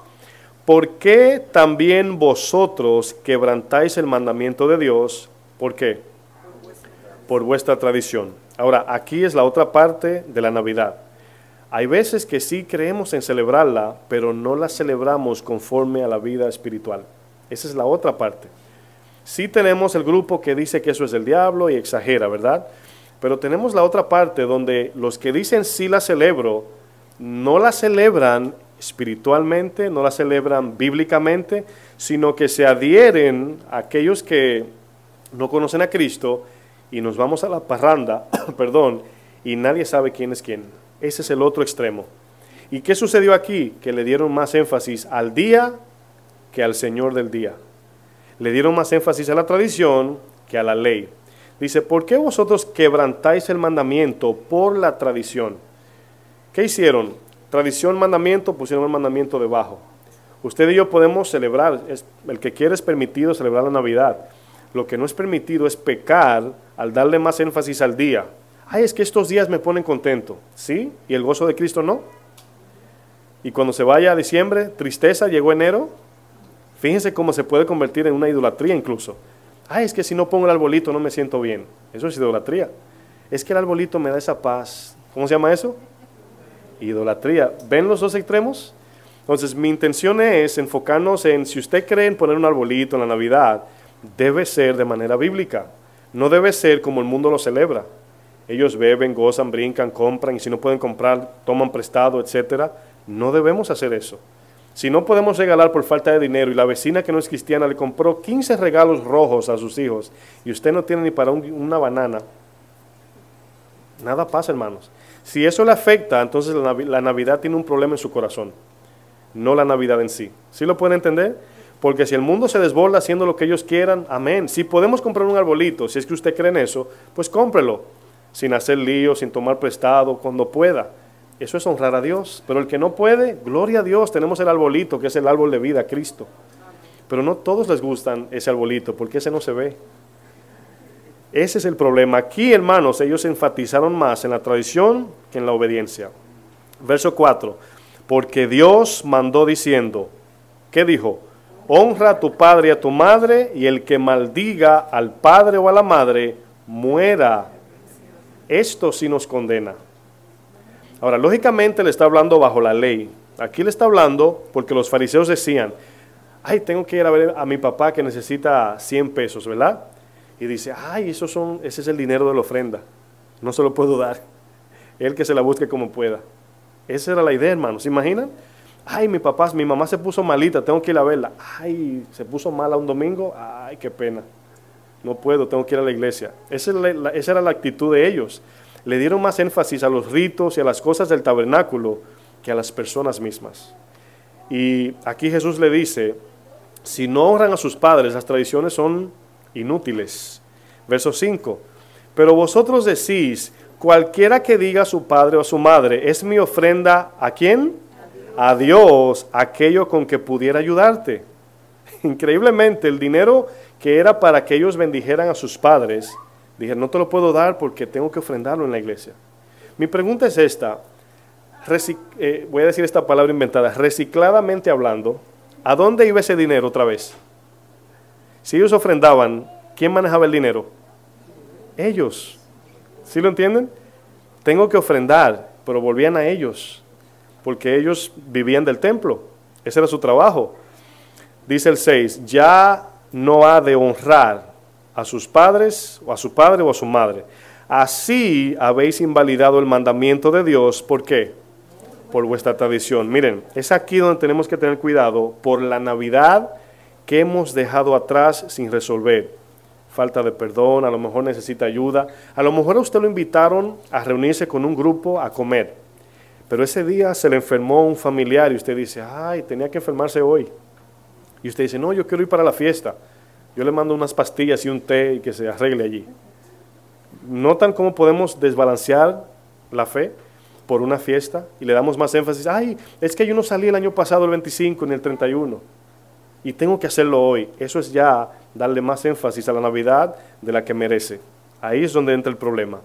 ¿por qué también vosotros quebrantáis el mandamiento de Dios? ¿Por qué? Por vuestra tradición. Ahora, aquí es la otra parte de la Navidad. Hay veces que sí creemos en celebrarla, pero no la celebramos conforme a la vida espiritual. Esa es la otra parte. Sí tenemos el grupo que dice que eso es del diablo y exagera, ¿verdad? Pero tenemos la otra parte donde los que dicen sí la celebro, no la celebran espiritualmente, no la celebran bíblicamente, sino que se adhieren a aquellos que no conocen a Cristo y nos vamos a la parranda, perdón, y nadie sabe quién es quién. Ese es el otro extremo. ¿Y qué sucedió aquí? Que le dieron más énfasis al día que al Señor del día. Le dieron más énfasis a la tradición que a la ley. Dice, ¿por qué vosotros quebrantáis el mandamiento por la tradición? ¿Qué hicieron? Tradición, mandamiento, pusieron el mandamiento debajo. Usted y yo podemos celebrar, el que quiere es permitido celebrar la Navidad. Lo que no es permitido es pecar al darle más énfasis al día. Ay, es que estos días me ponen contento. ¿Sí? ¿Y el gozo de Cristo no? Y cuando se vaya a diciembre, tristeza, llegó enero. Fíjense cómo se puede convertir en una idolatría incluso. Ay, es que si no pongo el arbolito no me siento bien. Eso es idolatría. Es que el arbolito me da esa paz. ¿Cómo se llama eso? Idolatría. ¿Ven los dos extremos? Entonces mi intención es enfocarnos en, si usted cree en poner un arbolito en la Navidad, debe ser de manera bíblica. No debe ser como el mundo lo celebra. Ellos beben, gozan, brincan, compran, y si no pueden comprar, toman prestado, etc. No debemos hacer eso. Si no podemos regalar por falta de dinero y la vecina que no es cristiana le compró 15 regalos rojos a sus hijos y usted no tiene ni para una banana, nada pasa, hermanos. Si eso le afecta, entonces la Navidad tiene un problema en su corazón, no la Navidad en sí. ¿Sí lo pueden entender? Porque si el mundo se desborda haciendo lo que ellos quieran, amén. Si podemos comprar un arbolito, si es que usted cree en eso, pues cómprelo, sin hacer lío, sin tomar prestado, cuando pueda. Eso es honrar a Dios. Pero el que no puede, gloria a Dios, tenemos el arbolito, que es el árbol de vida, Cristo. Pero no todos les gustan ese arbolito, porque ese no se ve. Ese es el problema. Aquí, hermanos, ellos enfatizaron más en la tradición que en la obediencia. Verso 4. Porque Dios mandó diciendo, ¿qué dijo? Honra a tu padre y a tu madre, y el que maldiga al padre o a la madre, muera. Esto sí nos condena. Ahora, lógicamente le está hablando bajo la ley. Aquí le está hablando porque los fariseos decían, ay, tengo que ir a ver a mi papá que necesita 100 pesos, ¿verdad? Y dice, ay, ese es el dinero de la ofrenda, no se lo puedo dar. Él que se la busque como pueda. Esa era la idea, hermanos, ¿se imaginan? Ay, mi mamá se puso malita, tengo que ir a verla. Ay, se puso mala un domingo, ay, qué pena. No puedo, tengo que ir a la iglesia. Esa era la actitud de ellos. Le dieron más énfasis a los ritos y a las cosas del tabernáculo que a las personas mismas. Y aquí Jesús le dice, si no honran a sus padres, las tradiciones son inútiles. Verso 5, pero vosotros decís, cualquiera que diga a su padre o a su madre, es mi ofrenda, ¿a quién? A Dios, aquello con que pudiera ayudarte. Increíblemente, el dinero que era para que ellos bendijeran a sus padres, dije, no te lo puedo dar porque tengo que ofrendarlo en la iglesia. Mi pregunta es esta, voy a decir esta palabra inventada, recicladamente hablando, ¿a dónde iba ese dinero otra vez? Si ellos ofrendaban, ¿quién manejaba el dinero? Ellos. ¿Sí lo entienden? Tengo que ofrendar, pero volvían a ellos, porque ellos vivían del templo. Ese era su trabajo. Dice el 6, ya no ha de honrar a sus padres, o a su padre o a su madre. Así habéis invalidado el mandamiento de Dios. ¿Por qué? Por vuestra tradición. Miren, es aquí donde tenemos que tener cuidado por la Navidad que hemos dejado atrás sin resolver. Falta de perdón, a lo mejor necesita ayuda, a lo mejor a usted lo invitaron a reunirse con un grupo a comer, pero ese día se le enfermó un familiar y usted dice, ay, tenía que enfermarse hoy. Y usted dice, no, yo quiero ir para la fiesta. Yo le mando unas pastillas y un té y que se arregle allí. ¿Notan cómo podemos desbalancear la fe por una fiesta? Y le damos más énfasis, ay, es que yo no salí el año pasado el 25 ni el 31. Y tengo que hacerlo hoy. Eso es ya darle más énfasis a la Navidad de la que merece. Ahí es donde entra el problema.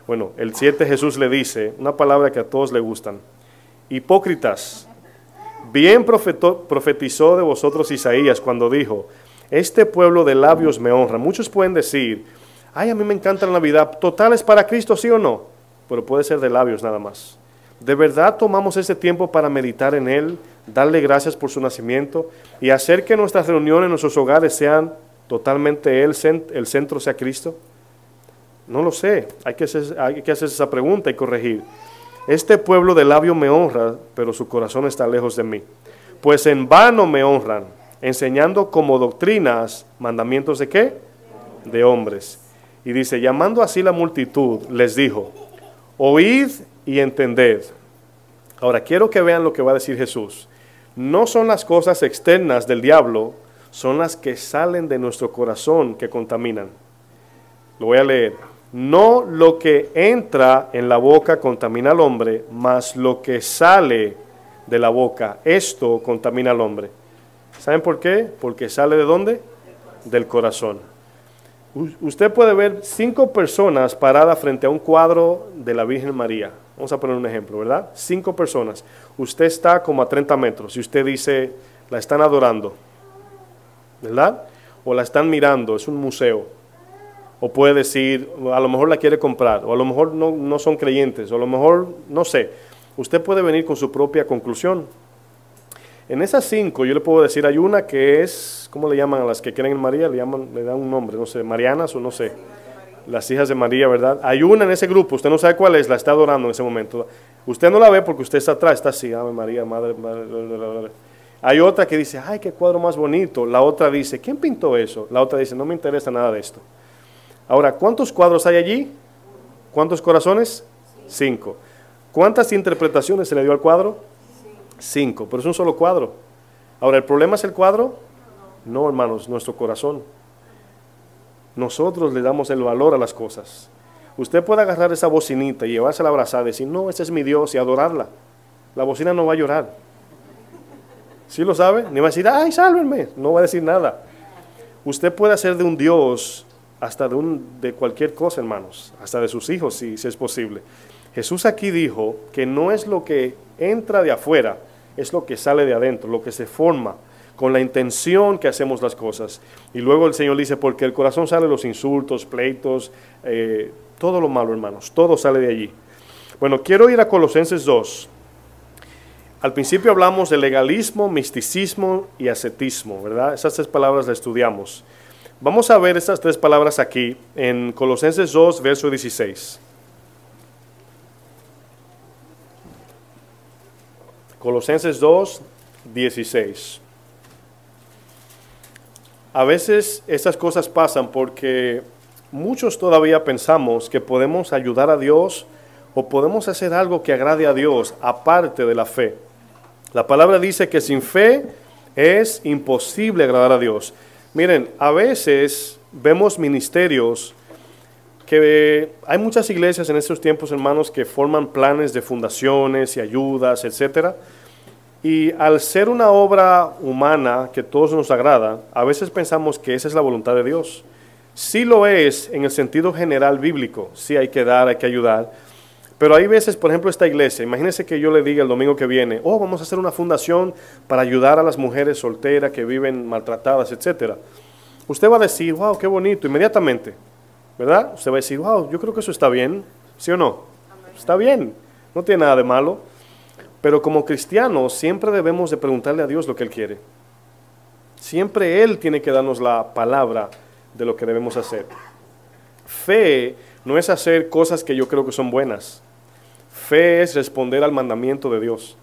Bueno, el 7 Jesús le dice, una palabra que a todos le gustan. Hipócritas, bien profetizó de vosotros Isaías cuando dijo, este pueblo de labios me honra. Muchos pueden decir, ay, a mí me encanta la Navidad. Total, ¿es para Cristo, sí o no? Pero puede ser de labios nada más. ¿De verdad tomamos ese tiempo para meditar en Él, darle gracias por su nacimiento y hacer que nuestras reuniones, nuestros hogares sean totalmente Él, el centro sea Cristo? No lo sé, hay que hacer esa pregunta y corregir. Este pueblo de labio me honra, pero su corazón está lejos de mí. Pues en vano me honran, enseñando como doctrinas mandamientos de ¿qué? De hombres. Y dice, llamando así la multitud, les dijo, oíd y entended. Ahora, quiero que vean lo que va a decir Jesús. No son las cosas externas del diablo, son las que salen de nuestro corazón que contaminan. Lo voy a leer. No lo que entra en la boca contamina al hombre, mas lo que sale de la boca, esto contamina al hombre. ¿Saben por qué? Porque sale ¿de dónde? Del corazón. Usted puede ver 5 personas paradas frente a un cuadro de la Virgen María. Vamos a poner un ejemplo, ¿verdad? 5 personas. Usted está como a 30 metros y usted dice, la están adorando, ¿verdad? O la están mirando, es un museo. O puede decir, a lo mejor la quiere comprar, o a lo mejor no son creyentes, o a lo mejor, no sé. Usted puede venir con su propia conclusión. En esas 5, yo le puedo decir, hay una que es, ¿cómo le llaman a las que creen en María? Le dan un nombre, no sé, Marianas o no sé. Las hijas de María, ¿verdad? Hay una en ese grupo, usted no sabe cuál es, la está adorando en ese momento. Usted no la ve porque usted está atrás, está así, Ave María, madre. Hay otra que dice, ay, qué cuadro más bonito. La otra dice, ¿quién pintó eso? La otra dice, no me interesa nada de esto. Ahora, ¿cuántos cuadros hay allí? ¿Cuántos corazones? 5. ¿Cuántas interpretaciones se le dio al cuadro? 5, pero es un solo cuadro. Ahora, ¿el problema es el cuadro? No, hermanos, nuestro corazón. Nosotros le damos el valor a las cosas. Usted puede agarrar esa bocinita y llevársela abrazada y decir, no, ese es mi Dios, y adorarla. La bocina no va a llorar. ¿Sí lo sabe? Ni va a decir, ay, sálvenme. No va a decir nada. Usted puede hacer de un Dios hasta de cualquier cosa, hermanos, hasta de sus hijos, si es posible. Jesús aquí dijo que no es lo que entra de afuera, es lo que sale de adentro, lo que se forma con la intención que hacemos las cosas. Y luego el Señor dice, porque el corazón sale los insultos, pleitos, todo lo malo, hermanos, todo sale de allí. Bueno, quiero ir a Colosenses 2. Al principio hablamos de legalismo, misticismo y ascetismo, ¿verdad? Esas 3 palabras las estudiamos. Vamos a ver estas 3 palabras aquí en Colosenses 2, verso 16. Colosenses 2, 16. A veces estas cosas pasan porque muchos todavía pensamos que podemos ayudar a Dios o podemos hacer algo que agrade a Dios aparte de la fe. La palabra dice que sin fe es imposible agradar a Dios. Miren, a veces vemos ministerios que hay muchas iglesias en estos tiempos, hermanos, que forman planes de fundaciones y ayudas, etcétera. Y al ser una obra humana que a todos nos agrada, a veces pensamos que esa es la voluntad de Dios. Sí lo es en el sentido general bíblico, sí hay que dar, hay que ayudar. Pero hay veces, por ejemplo, esta iglesia, imagínense que yo le diga el domingo que viene, oh, vamos a hacer una fundación para ayudar a las mujeres solteras que viven maltratadas, etcétera. Usted va a decir, wow, qué bonito, inmediatamente, ¿verdad? Usted va a decir, wow, yo creo que eso está bien, ¿sí o no? Está bien, no tiene nada de malo. Pero como cristianos siempre debemos de preguntarle a Dios lo que Él quiere. Siempre Él tiene que darnos la palabra de lo que debemos hacer. Fe no es hacer cosas que yo creo que son buenas. Fe es responder al mandamiento de Dios.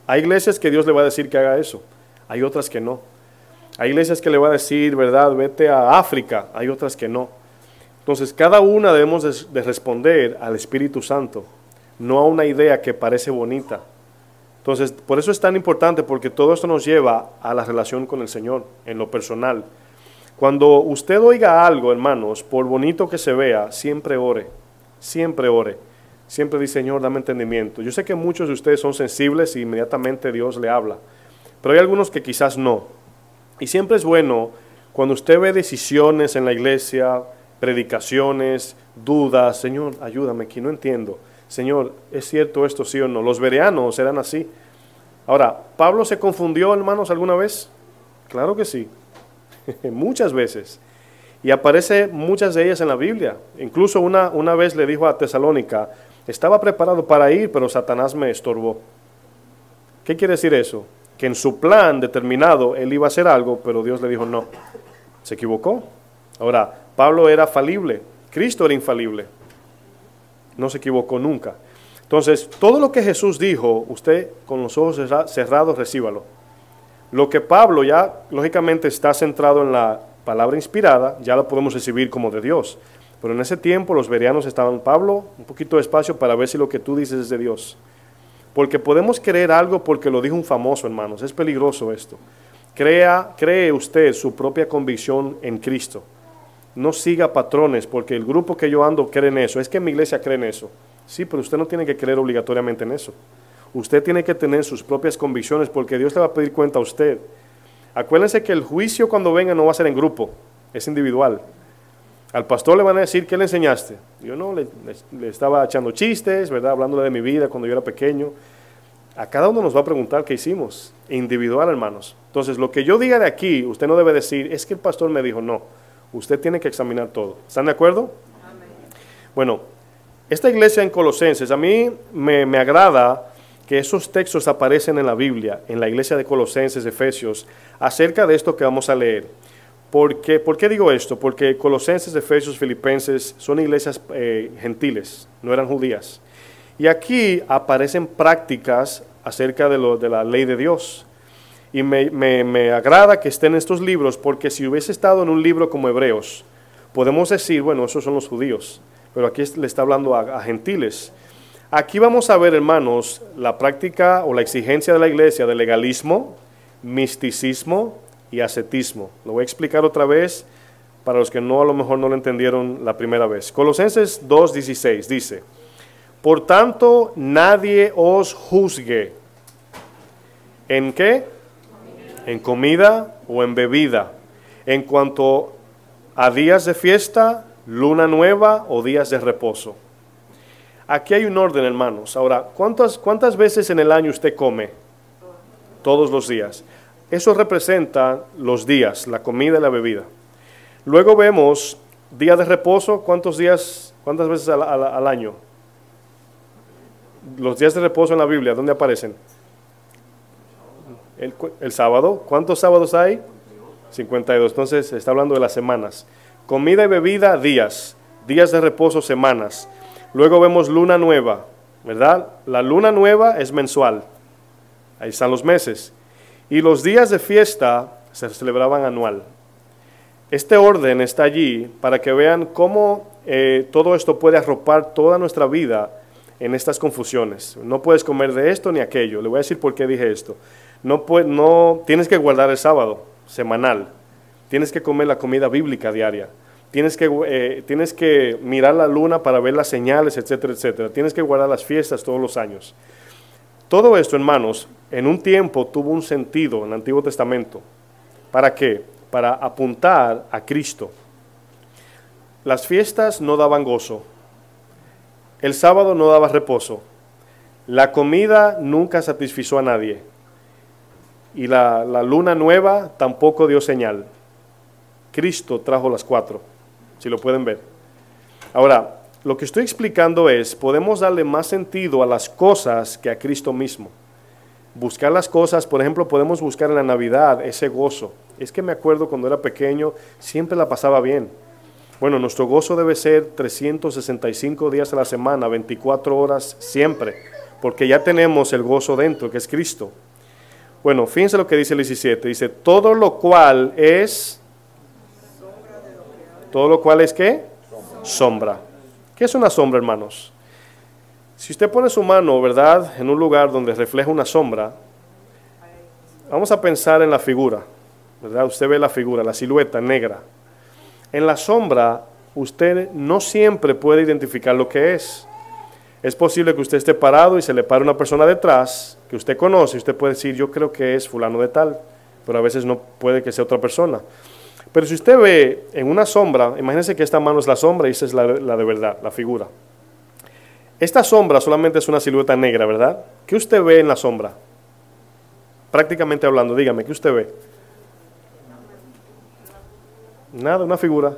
Hay iglesias que Dios le va a decir que haga eso. Hay otras que no. Hay iglesias que le va a decir, ¿verdad? Vete a África. Hay otras que no. Entonces cada una debemos de responder al Espíritu Santo, no a una idea que parece bonita. Entonces, por eso es tan importante, porque todo esto nos lleva a la relación con el Señor, en lo personal. Cuando usted oiga algo, hermanos, por bonito que se vea, siempre ore, siempre ore. Siempre dice, Señor, dame entendimiento. Yo sé que muchos de ustedes son sensibles y inmediatamente Dios le habla, pero hay algunos que quizás no. Y siempre es bueno, cuando usted ve decisiones en la iglesia, predicaciones, dudas, Señor, ayúdame aquí, no entiendo. Señor, ¿es cierto esto, sí o no? Los bereanos eran así. Ahora, ¿Pablo se confundió, hermanos, alguna vez? Claro que sí, muchas veces. Y aparece muchas de ellas en la Biblia. Incluso una vez le dijo a Tesalónica, estaba preparado para ir, pero Satanás me estorbó. ¿Qué quiere decir eso? Que en su plan determinado él iba a hacer algo, pero Dios le dijo no. Se equivocó. Ahora, Pablo era falible, Cristo era infalible. No se equivocó nunca. Entonces, todo lo que Jesús dijo, usted con los ojos cerrados recíbalo. Lo que Pablo ya, lógicamente, está centrado en la palabra inspirada, ya lo podemos recibir como de Dios. Pero en ese tiempo los bereanos estaban, Pablo, un poquito despacio para ver si lo que tú dices es de Dios. Porque podemos creer algo porque lo dijo un famoso, hermanos. Es peligroso esto. Cree usted su propia convicción en Cristo. No siga patrones porque el grupo que yo ando cree en eso. Es que mi iglesia cree en eso. Sí, pero usted no tiene que creer obligatoriamente en eso. Usted tiene que tener sus propias convicciones porque Dios le va a pedir cuenta a usted. Acuérdense que el juicio cuando venga no va a ser en grupo, es individual. Al pastor le van a decir, ¿qué le enseñaste? Yo no, le estaba echando chistes, ¿verdad? Hablándole de mi vida cuando yo era pequeño. A cada uno nos va a preguntar qué hicimos, individual, hermanos. Entonces, lo que yo diga de aquí, usted no debe decir, es que el pastor me dijo, no. Usted tiene que examinar todo. ¿Están de acuerdo? Amén. Bueno, esta iglesia en Colosenses, a mí me agrada que esos textos aparecen en la Biblia, en la iglesia de Colosenses, Efesios, acerca de esto que vamos a leer. ¿Por qué digo esto? Porque Colosenses, Efesios, Filipenses son iglesias gentiles, no eran judías. Y aquí aparecen prácticas acerca de la ley de Dios. Y me agrada que estén estos libros, porque si hubiese estado en un libro como Hebreos, podemos decir, bueno, esos son los judíos, pero aquí le está hablando a gentiles. Aquí vamos a ver, hermanos, la práctica o la exigencia de la iglesia de legalismo, misticismo y ascetismo. Lo voy a explicar otra vez para los que a lo mejor no lo entendieron la primera vez. Colosenses 2:16 dice, por tanto, nadie os juzgue. ¿En qué? En comida o en bebida, en cuanto a días de fiesta, luna nueva o días de reposo. Aquí hay un orden, hermanos. Ahora, ¿cuántas veces en el año usted come? Todos los días. Eso representa los días, la comida y la bebida. Luego vemos día de reposo. ¿Cuántas veces al año? Los días de reposo en la Biblia, ¿dónde aparecen? El sábado. ¿Cuántos sábados hay? 52. Entonces está hablando de las semanas. Comida y bebida, días. Días de reposo, semanas. Luego vemos luna nueva, ¿verdad? La luna nueva es mensual. Ahí están los meses. Y los días de fiesta se celebraban anual. Este orden está allí para que vean cómo todo esto puede arropar toda nuestra vida en estas confusiones. No puedes comer de esto ni aquello. Le voy a decir por qué dije esto. No tienes que guardar el sábado semanal. Tienes que comer la comida bíblica diaria. Tienes que mirar la luna para ver las señales, etcétera, etcétera. Tienes que guardar las fiestas todos los años. Todo esto, hermanos, en un tiempo tuvo un sentido en el Antiguo Testamento. ¿Para qué? Para apuntar a Cristo. Las fiestas no daban gozo. El sábado no daba reposo. La comida nunca satisfizo a nadie. Y la luna nueva tampoco dio señal. Cristo trajo las 4, si lo pueden ver. Ahora, lo que estoy explicando es, podemos darle más sentido a las cosas que a Cristo mismo. Buscar las cosas, por ejemplo, podemos buscar en la Navidad ese gozo. Es que me acuerdo cuando era pequeño, siempre la pasaba bien. Bueno, nuestro gozo debe ser 365 días a la semana, 24 horas siempre, porque ya tenemos el gozo dentro, que es Cristo. Bueno, fíjense lo que dice el 17, dice, todo lo cual es... ¿Todo lo cual es qué? Sombra. ¿Qué es una sombra, hermanos? Si usted pone su mano, ¿verdad?, en un lugar donde refleja una sombra, vamos a pensar en la figura, ¿verdad? Usted ve la figura, la silueta negra. En la sombra, usted no siempre puede identificar lo que es. Es posible que usted esté parado y se le pare una persona detrás que usted conoce y usted puede decir, yo creo que es fulano de tal, pero a veces no puede que sea otra persona. Pero si usted ve en una sombra, imagínense que esta mano es la sombra y esa es la de verdad, la figura. Esta sombra solamente es una silueta negra, ¿verdad? ¿Qué usted ve en la sombra? Prácticamente hablando, dígame, ¿qué usted ve? Nada, una figura.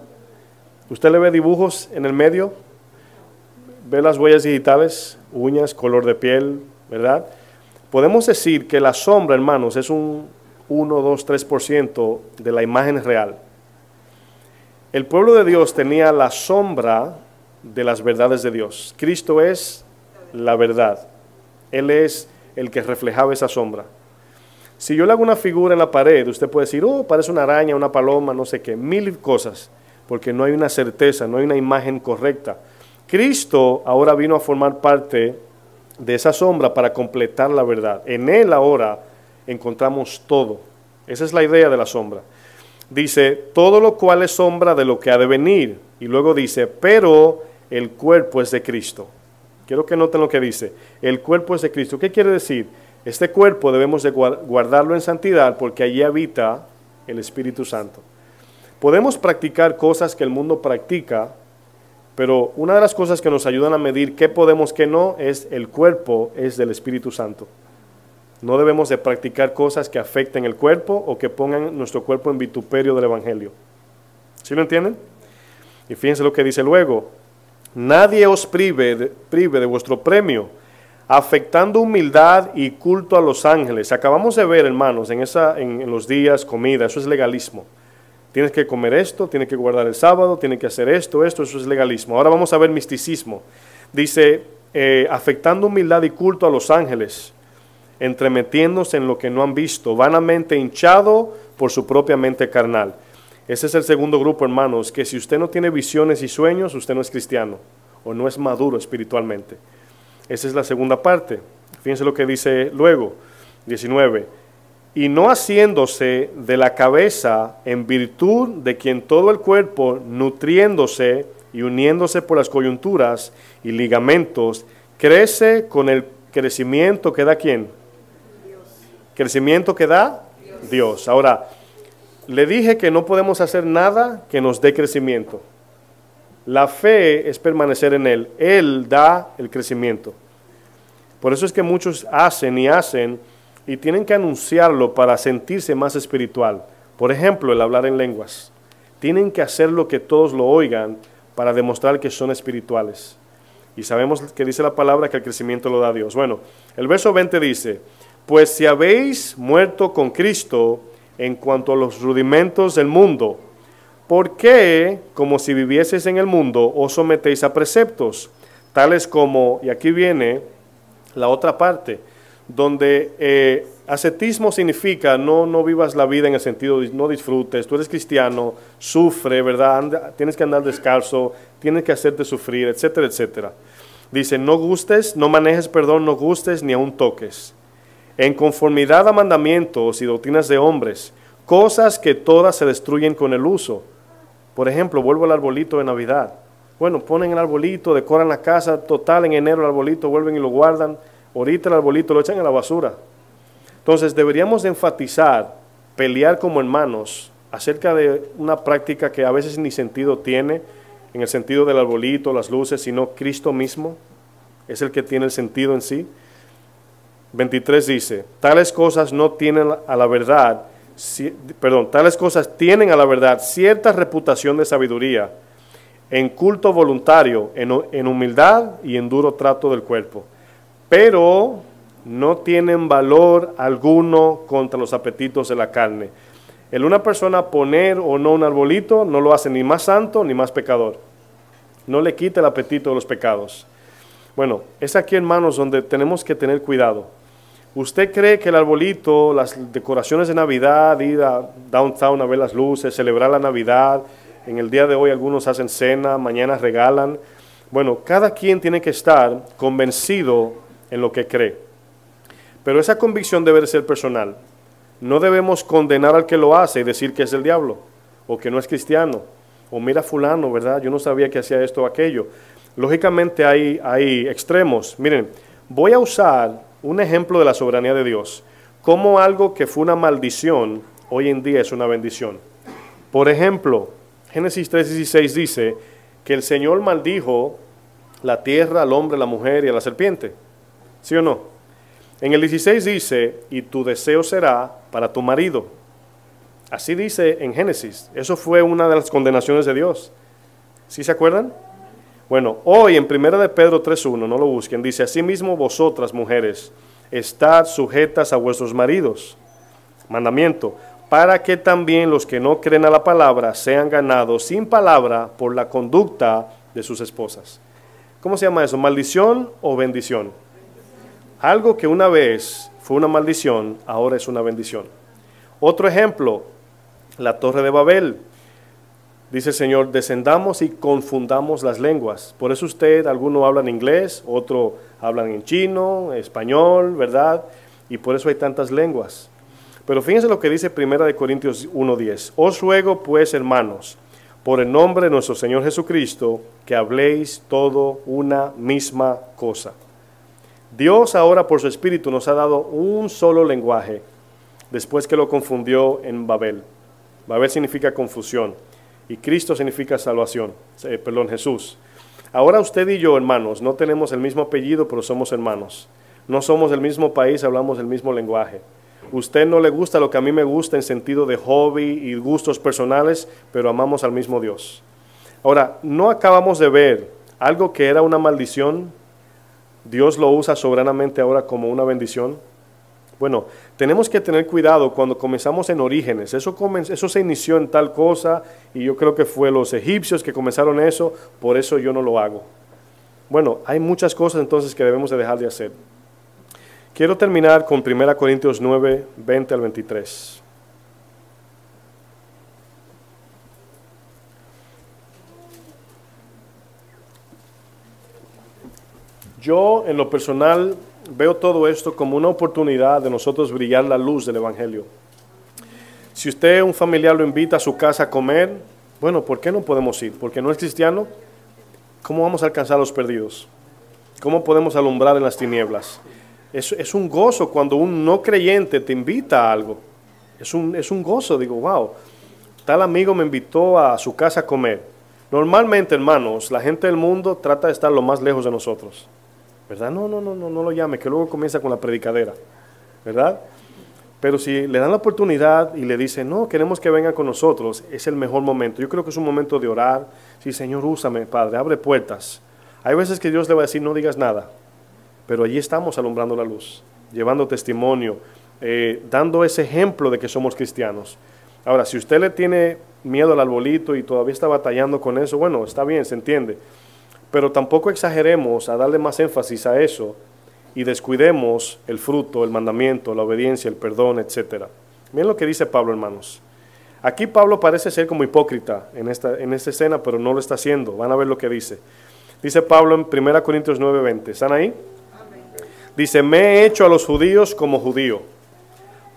¿Usted le ve dibujos en el medio? ¿Ve las huellas digitales, uñas, color de piel, verdad? Podemos decir que la sombra, hermanos, es un 1, 2, 3% de la imagen real. El pueblo de Dios tenía la sombra de las verdades de Dios. Cristo es la verdad. Él es el que reflejaba esa sombra. Si yo le hago una figura en la pared, usted puede decir, oh, parece una araña, una paloma, no sé qué, 1000 cosas. porque no hay una certeza, no hay una imagen correcta. Cristo ahora vino a formar parte de esa sombra para completar la verdad. En Él ahora encontramos todo. Esa es la idea de la sombra. Dice, todo lo cual es sombra de lo que ha de venir. Y luego dice, pero el cuerpo es de Cristo. Quiero que noten lo que dice. El cuerpo es de Cristo. ¿Qué quiere decir? Este cuerpo debemos de guardarlo en santidad porque allí habita el Espíritu Santo. Podemos practicar cosas que el mundo practica, pero una de las cosas que nos ayudan a medir qué podemos, qué no, es el cuerpo es del Espíritu Santo. No debemos de practicar cosas que afecten el cuerpo o que pongan nuestro cuerpo en vituperio del Evangelio. ¿Sí lo entienden? Y fíjense lo que dice luego. Nadie os prive de vuestro premio, afectando humildad y culto a los ángeles. Acabamos de ver, hermanos, en los días, comida, eso es legalismo. Tienes que comer esto, tienes que guardar el sábado, tienes que hacer esto, eso es legalismo. Ahora vamos a ver misticismo. Dice, afectando humildad y culto a los ángeles, entremetiéndose en lo que no han visto, vanamente hinchado por su propia mente carnal. Ese es el segundo grupo, hermanos, que si usted no tiene visiones y sueños, usted no es cristiano o no es maduro espiritualmente. Esa es la segunda parte. Fíjense lo que dice luego, 19. Y no haciéndose de la cabeza en virtud de quien todo el cuerpo, nutriéndose y uniéndose por las coyunturas y ligamentos, crece con el crecimiento que da ¿quién? Dios. ¿Crecimiento que da? Dios. Ahora, le dije que no podemos hacer nada que nos dé crecimiento. La fe es permanecer en Él. Él da el crecimiento. Por eso es que muchos hacen y tienen que anunciarlo para sentirse más espiritual. Por ejemplo, el hablar en lenguas. Tienen que hacerlo que todos lo oigan para demostrar que son espirituales. Y sabemos que dice la palabra que el crecimiento lo da Dios. Bueno, el verso 20 dice, pues si habéis muerto con Cristo en cuanto a los rudimentos del mundo, ¿por qué, como si vivieseis en el mundo, os sometéis a preceptos, tales como, y aquí viene la otra parte, donde ascetismo significa no vivas la vida en el sentido de no disfrutes, tú eres cristiano, sufre, ¿verdad? Tienes que andar descalzo, tienes que hacerte sufrir, etcétera, etcétera. Dice, no gustes, no manejes, no gustes ni aun toques. En conformidad a mandamientos y doctrinas de hombres, cosas que todas se destruyen con el uso. Por ejemplo, vuelvo al arbolito de Navidad. Bueno, ponen el arbolito, decoran la casa, total, en enero el arbolito, vuelven y lo guardan. Ahorita el arbolito lo echan a la basura. Entonces deberíamos enfatizar, pelear como hermanos, acerca de una práctica que a veces ni sentido tiene, en el sentido del arbolito, las luces, sino Cristo mismo es el que tiene el sentido en sí. 23 dice, tales cosas tienen a la verdad cierta reputación de sabiduría, en culto voluntario, en humildad y en duro trato del cuerpo, pero no tienen valor alguno contra los apetitos de la carne. El una persona poner o no un arbolito no lo hace ni más santo ni más pecador. No le quita el apetito de los pecados. Bueno, es aquí, hermanos, donde tenemos que tener cuidado. ¿Usted cree que el arbolito, las decoraciones de Navidad, ir a downtown a ver las luces, celebrar la Navidad, en el día de hoy algunos hacen cena, mañana regalan? Bueno, cada quien tiene que estar convencido en lo que cree. Pero esa convicción debe ser personal. No debemos condenar al que lo hace y decir que es el diablo, o que no es cristiano, o mira fulano, ¿verdad? Yo no sabía que hacía esto o aquello. Lógicamente hay extremos. Miren, voy a usar un ejemplo de la soberanía de Dios, como algo que fue una maldición, hoy en día es una bendición. Por ejemplo, Génesis 3:16 dice que el Señor maldijo la tierra, al hombre, a la mujer y a la serpiente. ¿Sí o no? En el 16 dice, y tu deseo será para tu marido. Así dice en Génesis. Eso fue una de las condenaciones de Dios. ¿Sí se acuerdan? Bueno, hoy en 1 de Pedro 3:1, no lo busquen, dice, asimismo vosotras, mujeres, estad sujetas a vuestros maridos, mandamiento, para que también los que no creen a la palabra sean ganados sin palabra por la conducta de sus esposas. ¿Cómo se llama eso? ¿Maldición o bendición? Algo que una vez fue una maldición, ahora es una bendición. Otro ejemplo, la Torre de Babel. Dice el Señor, descendamos y confundamos las lenguas. Por eso algunos hablan inglés, otros hablan en chino, español, ¿verdad? Y por eso hay tantas lenguas. Pero fíjense lo que dice 1 Corintios 1:10. Os ruego pues, hermanos, por el nombre de nuestro Señor Jesucristo, que habléis todo una misma cosa. Dios ahora por su Espíritu nos ha dado un solo lenguaje, después que lo confundió en Babel. Babel significa confusión. Y Cristo significa salvación, Jesús. Ahora usted y yo, hermanos, no tenemos el mismo apellido, pero somos hermanos. No somos del mismo país, hablamos el mismo lenguaje. Usted no le gusta lo que a mí me gusta en sentido de hobby y gustos personales, pero amamos al mismo Dios. Ahora, ¿no acabamos de ver algo que era una maldición? Dios lo usa soberanamente ahora como una bendición. Bueno, tenemos que tener cuidado cuando comenzamos en Orígenes. Eso se inició en tal cosa y yo creo que fue los egipcios que comenzaron eso, por eso yo no lo hago. Bueno, hay muchas cosas entonces que debemos de dejar de hacer. Quiero terminar con 1 Corintios 9, 20 al 23. Yo, en lo personal, veo todo esto como una oportunidad de nosotros brillar la luz del Evangelio. Si usted, un familiar, lo invita a su casa a comer, bueno, ¿por qué no podemos ir? Porque no es cristiano. ¿Cómo vamos a alcanzar a los perdidos? ¿Cómo podemos alumbrar en las tinieblas? Es un gozo cuando un no creyente te invita a algo. Es un gozo, digo, wow, tal amigo me invitó a su casa a comer. Normalmente, hermanos, la gente del mundo trata de estar lo más lejos de nosotros. ¿Verdad? No lo llame, que luego comienza con la predicadera, ¿verdad? Pero si le dan la oportunidad y le dicen, no, queremos que venga con nosotros, es el mejor momento. Yo creo que es un momento de orar. Sí, Señor, úsame, Padre, abre puertas. Hay veces que Dios le va a decir, no digas nada, pero allí estamos alumbrando la luz, llevando testimonio, dando ese ejemplo de que somos cristianos. Ahora, si usted le tiene miedo al arbolito y todavía está batallando con eso, bueno, está bien, se entiende. Pero tampoco exageremos a darle más énfasis a eso y descuidemos el fruto, el mandamiento, la obediencia, el perdón, etc. Miren lo que dice Pablo, hermanos. Aquí Pablo parece ser como hipócrita en esta escena, pero no lo está haciendo. Van a ver lo que dice. Dice Pablo en 1 Corintios 9:20. ¿Están ahí? Amén. Dice, me he hecho a los judíos como judío.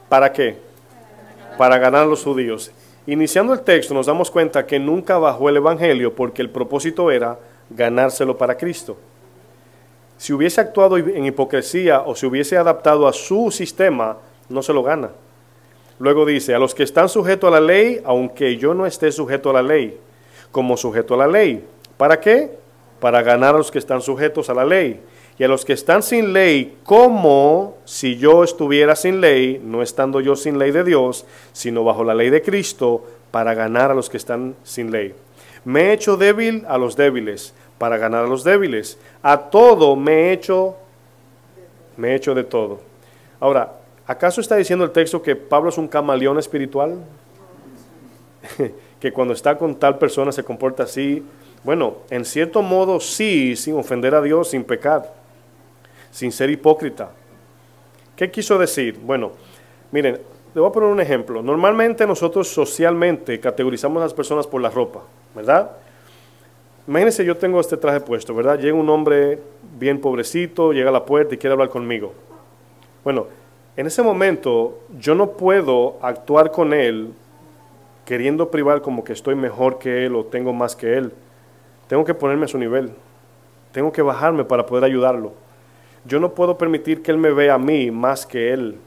¿Para qué? Para ganar a los judíos. Iniciando el texto nos damos cuenta que nunca bajó el evangelio porque el propósito era ganárselo para Cristo. Si hubiese actuado en hipocresía o se hubiese adaptado a su sistema, no se lo gana. Luego dice, a los que están sujetos a la ley, aunque yo no esté sujeto a la ley, como sujeto a la ley. ¿Para qué? Para ganar a los que están sujetos a la ley. Y a los que están sin ley, como si yo estuviera sin ley, no estando yo sin ley de Dios, sino bajo la ley de Cristo, para ganar a los que están sin ley. Me he hecho débil a los débiles, para ganar a los débiles. A todo me he hecho de todo. Ahora, ¿acaso está diciendo el texto que Pablo es un camaleón espiritual? Que cuando está con tal persona se comporta así. Bueno, en cierto modo sí, sin ofender a Dios, sin pecar, sin ser hipócrita. ¿Qué quiso decir? Bueno, miren, le voy a poner un ejemplo. Normalmente nosotros socialmente categorizamos a las personas por la ropa, ¿verdad? Imagínense, yo tengo este traje puesto, ¿verdad? Llega un hombre bien pobrecito, llega a la puerta y quiere hablar conmigo. Bueno, en ese momento yo no puedo actuar con él queriendo privar como que estoy mejor que él o tengo más que él. Tengo que ponerme a su nivel. Tengo que bajarme para poder ayudarlo. Yo no puedo permitir que él me vea a mí más que él.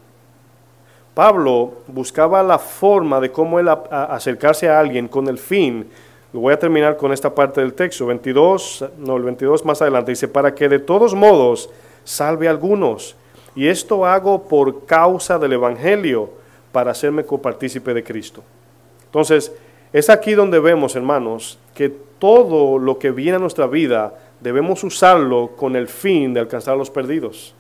Pablo buscaba la forma de cómo él acercarse a alguien con el fin. Lo voy a terminar con esta parte del texto, el 22 más adelante, dice, para que de todos modos salve a algunos. Y esto hago por causa del Evangelio, para hacerme copartícipe de Cristo. Entonces, es aquí donde vemos, hermanos, que todo lo que viene a nuestra vida debemos usarlo con el fin de alcanzar a los perdidos.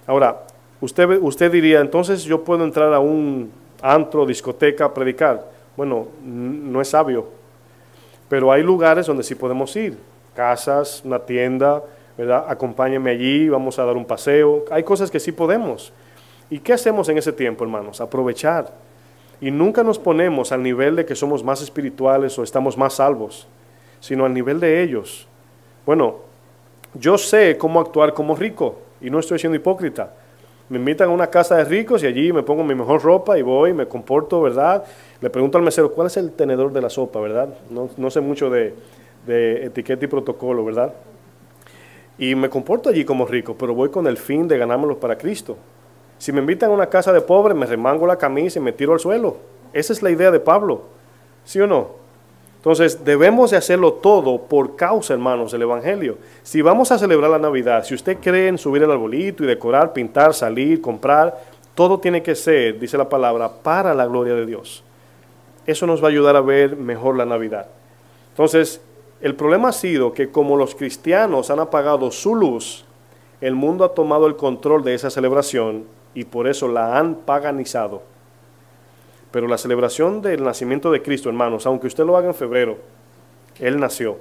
Ahora, usted diría, entonces yo puedo entrar a un antro, discoteca, a predicar. Bueno, no es sabio. Pero hay lugares donde sí podemos ir, casas, una tienda, ¿verdad? Acompáñenme allí, vamos a dar un paseo. Hay cosas que sí podemos. ¿Y qué hacemos en ese tiempo, hermanos? Aprovechar. Y nunca nos ponemos al nivel de que somos más espirituales o estamos más salvos, sino al nivel de ellos. Bueno, yo sé cómo actuar como rico y no estoy siendo hipócrita. Me invitan a una casa de ricos y allí me pongo mi mejor ropa y voy, me comporto, ¿verdad? Le pregunto al mesero, ¿cuál es el tenedor de la sopa, verdad? No sé mucho de etiqueta y protocolo, ¿verdad? Y me comporto allí como rico, pero voy con el fin de ganármelos para Cristo. Si me invitan a una casa de pobre, me remango la camisa y me tiro al suelo. Esa es la idea de Pablo, ¿sí o no? Entonces, debemos de hacerlo todo por causa, hermanos, del Evangelio. Si vamos a celebrar la Navidad, si usted cree en subir el arbolito y decorar, pintar, salir, comprar, todo tiene que ser, dice la palabra, para la gloria de Dios. Eso nos va a ayudar a ver mejor la Navidad. Entonces, el problema ha sido que como los cristianos han apagado su luz, el mundo ha tomado el control de esa celebración y por eso la han paganizado. Pero la celebración del nacimiento de Cristo, hermanos, aunque usted lo haga en febrero, Él nació.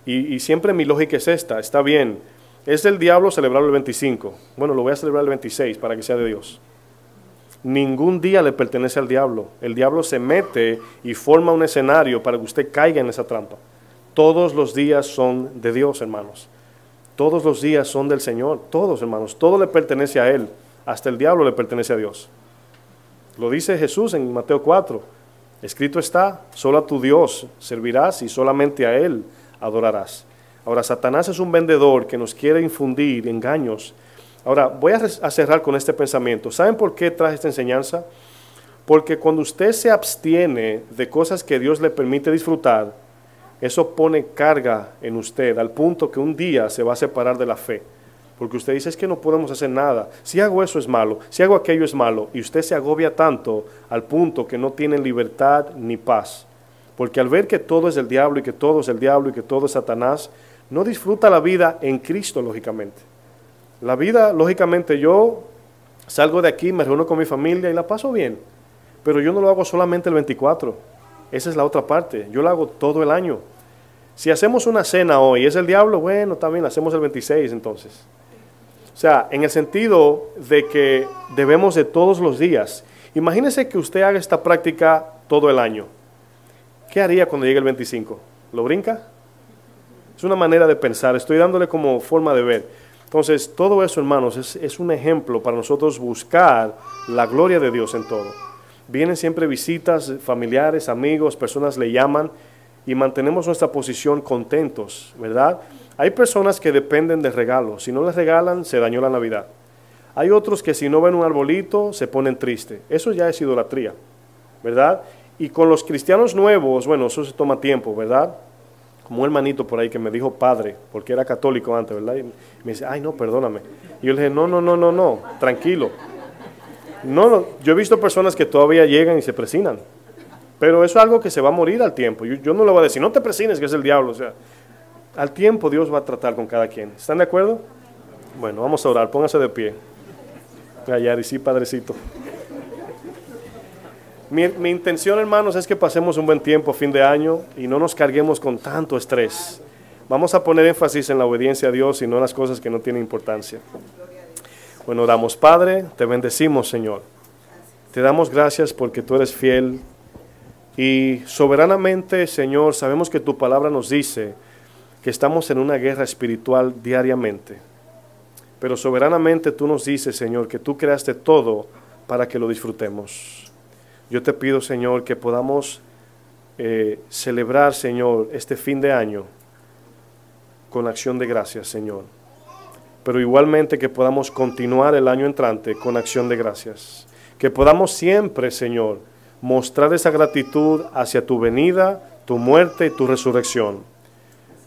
Y siempre mi lógica es esta, está bien, es del diablo celebrarlo el 25. Bueno, lo voy a celebrar el 26 para que sea de Dios. Ningún día le pertenece al diablo. El diablo se mete y forma un escenario para que usted caiga en esa trampa. Todos los días son de Dios, hermanos. Todos los días son del Señor. Todos, hermanos. Todo le pertenece a Él. Hasta el diablo le pertenece a Dios. Lo dice Jesús en Mateo 4. Escrito está, solo a tu Dios servirás y solamente a Él adorarás. Ahora, Satanás es un vendedor que nos quiere infundir engaños. Ahora, voy a cerrar con este pensamiento. ¿Saben por qué traje esta enseñanza? Porque cuando usted se abstiene de cosas que Dios le permite disfrutar, eso pone carga en usted al punto que un día se va a separar de la fe. Porque usted dice, es que no podemos hacer nada. Si hago eso es malo, si hago aquello es malo. Y usted se agobia tanto al punto que no tiene libertad ni paz. Porque al ver que todo es del diablo y que todo es el diablo y que todo es Satanás, no disfruta la vida en Cristo, lógicamente. La vida, lógicamente, yo salgo de aquí, me reúno con mi familia y la paso bien. Pero yo no lo hago solamente el 24. Esa es la otra parte. Yo lo hago todo el año. Si hacemos una cena hoy, ¿es el diablo? Bueno, también hacemos el 26 entonces. O sea, en el sentido de que debemos de todos los días. Imagínese que usted haga esta práctica todo el año. ¿Qué haría cuando llegue el 25? ¿Lo brinca? Es una manera de pensar, estoy dándole como forma de ver. Entonces, todo eso, hermanos, es un ejemplo para nosotros buscar la gloria de Dios en todo. Vienen siempre visitas, familiares, amigos, personas le llaman y mantenemos nuestra posición contentos, ¿verdad? Hay personas que dependen de regalos. Si no les regalan, se dañó la Navidad. Hay otros que si no ven un arbolito, se ponen tristes. Eso ya es idolatría, ¿verdad? Y con los cristianos nuevos, bueno, eso se toma tiempo, ¿verdad? Como un hermanito por ahí que me dijo padre, porque era católico antes, ¿verdad? Y me dice, ay, no, perdóname. Y yo le dije, no, tranquilo. No, yo he visto personas que todavía llegan y se presinan. Pero eso es algo que se va a morir al tiempo. Yo no le voy a decir, no te presines, que es el diablo, o sea... Al tiempo Dios va a tratar con cada quien. ¿Están de acuerdo? Bueno, vamos a orar. Póngase de pie. Yari, sí, padrecito. Mi intención, hermanos, es que pasemos un buen tiempo a fin de año y no nos carguemos con tanto estrés. Vamos a poner énfasis en la obediencia a Dios y no en las cosas que no tienen importancia. Bueno, oramos. Padre, te bendecimos, Señor. Te damos gracias porque tú eres fiel y soberanamente, Señor, sabemos que tu palabra nos dice que estamos en una guerra espiritual diariamente. Pero soberanamente tú nos dices, Señor, que tú creaste todo para que lo disfrutemos. Yo te pido, Señor, que podamos celebrar, Señor, este fin de año con acción de gracias, Señor. Pero igualmente que podamos continuar el año entrante con acción de gracias. Que podamos siempre, Señor, mostrar esa gratitud hacia tu venida, tu muerte y tu resurrección.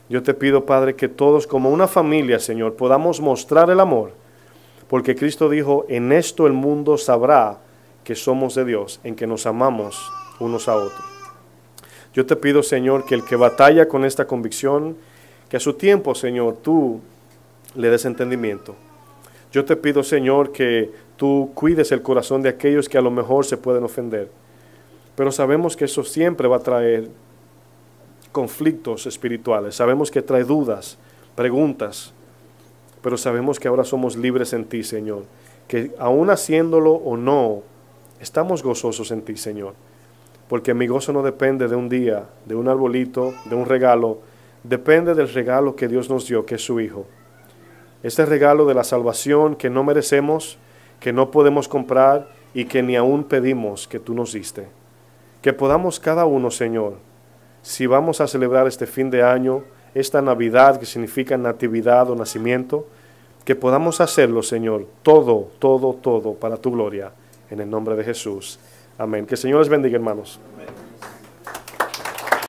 Yo te pido, Padre, que todos como una familia, Señor, podamos mostrar el amor, porque Cristo dijo, en esto el mundo sabrá que somos de Dios, en que nos amamos unos a otros. Yo te pido, Señor, que el que batalla con esta convicción, que a su tiempo, Señor, tú le des entendimiento. Yo te pido, Señor, que tú cuides el corazón de aquellos que a lo mejor se pueden ofender, pero sabemos que eso siempre va a traer conflictos espirituales, sabemos que trae dudas, preguntas, pero sabemos que ahora somos libres en ti, Señor, que aún haciéndolo o no, estamos gozosos en ti, Señor, porque mi gozo no depende de un día, de un arbolito, de un regalo, depende del regalo que Dios nos dio, que es su Hijo. Este regalo de la salvación que no merecemos, que no podemos comprar y que ni aún pedimos que tú nos diste. Que podamos cada uno, Señor, si vamos a celebrar este fin de año, esta Navidad que significa natividad o nacimiento, que podamos hacerlo, Señor, todo, todo, todo para tu gloria, en el nombre de Jesús. Amén. Que el Señor les bendiga, hermanos. Amén.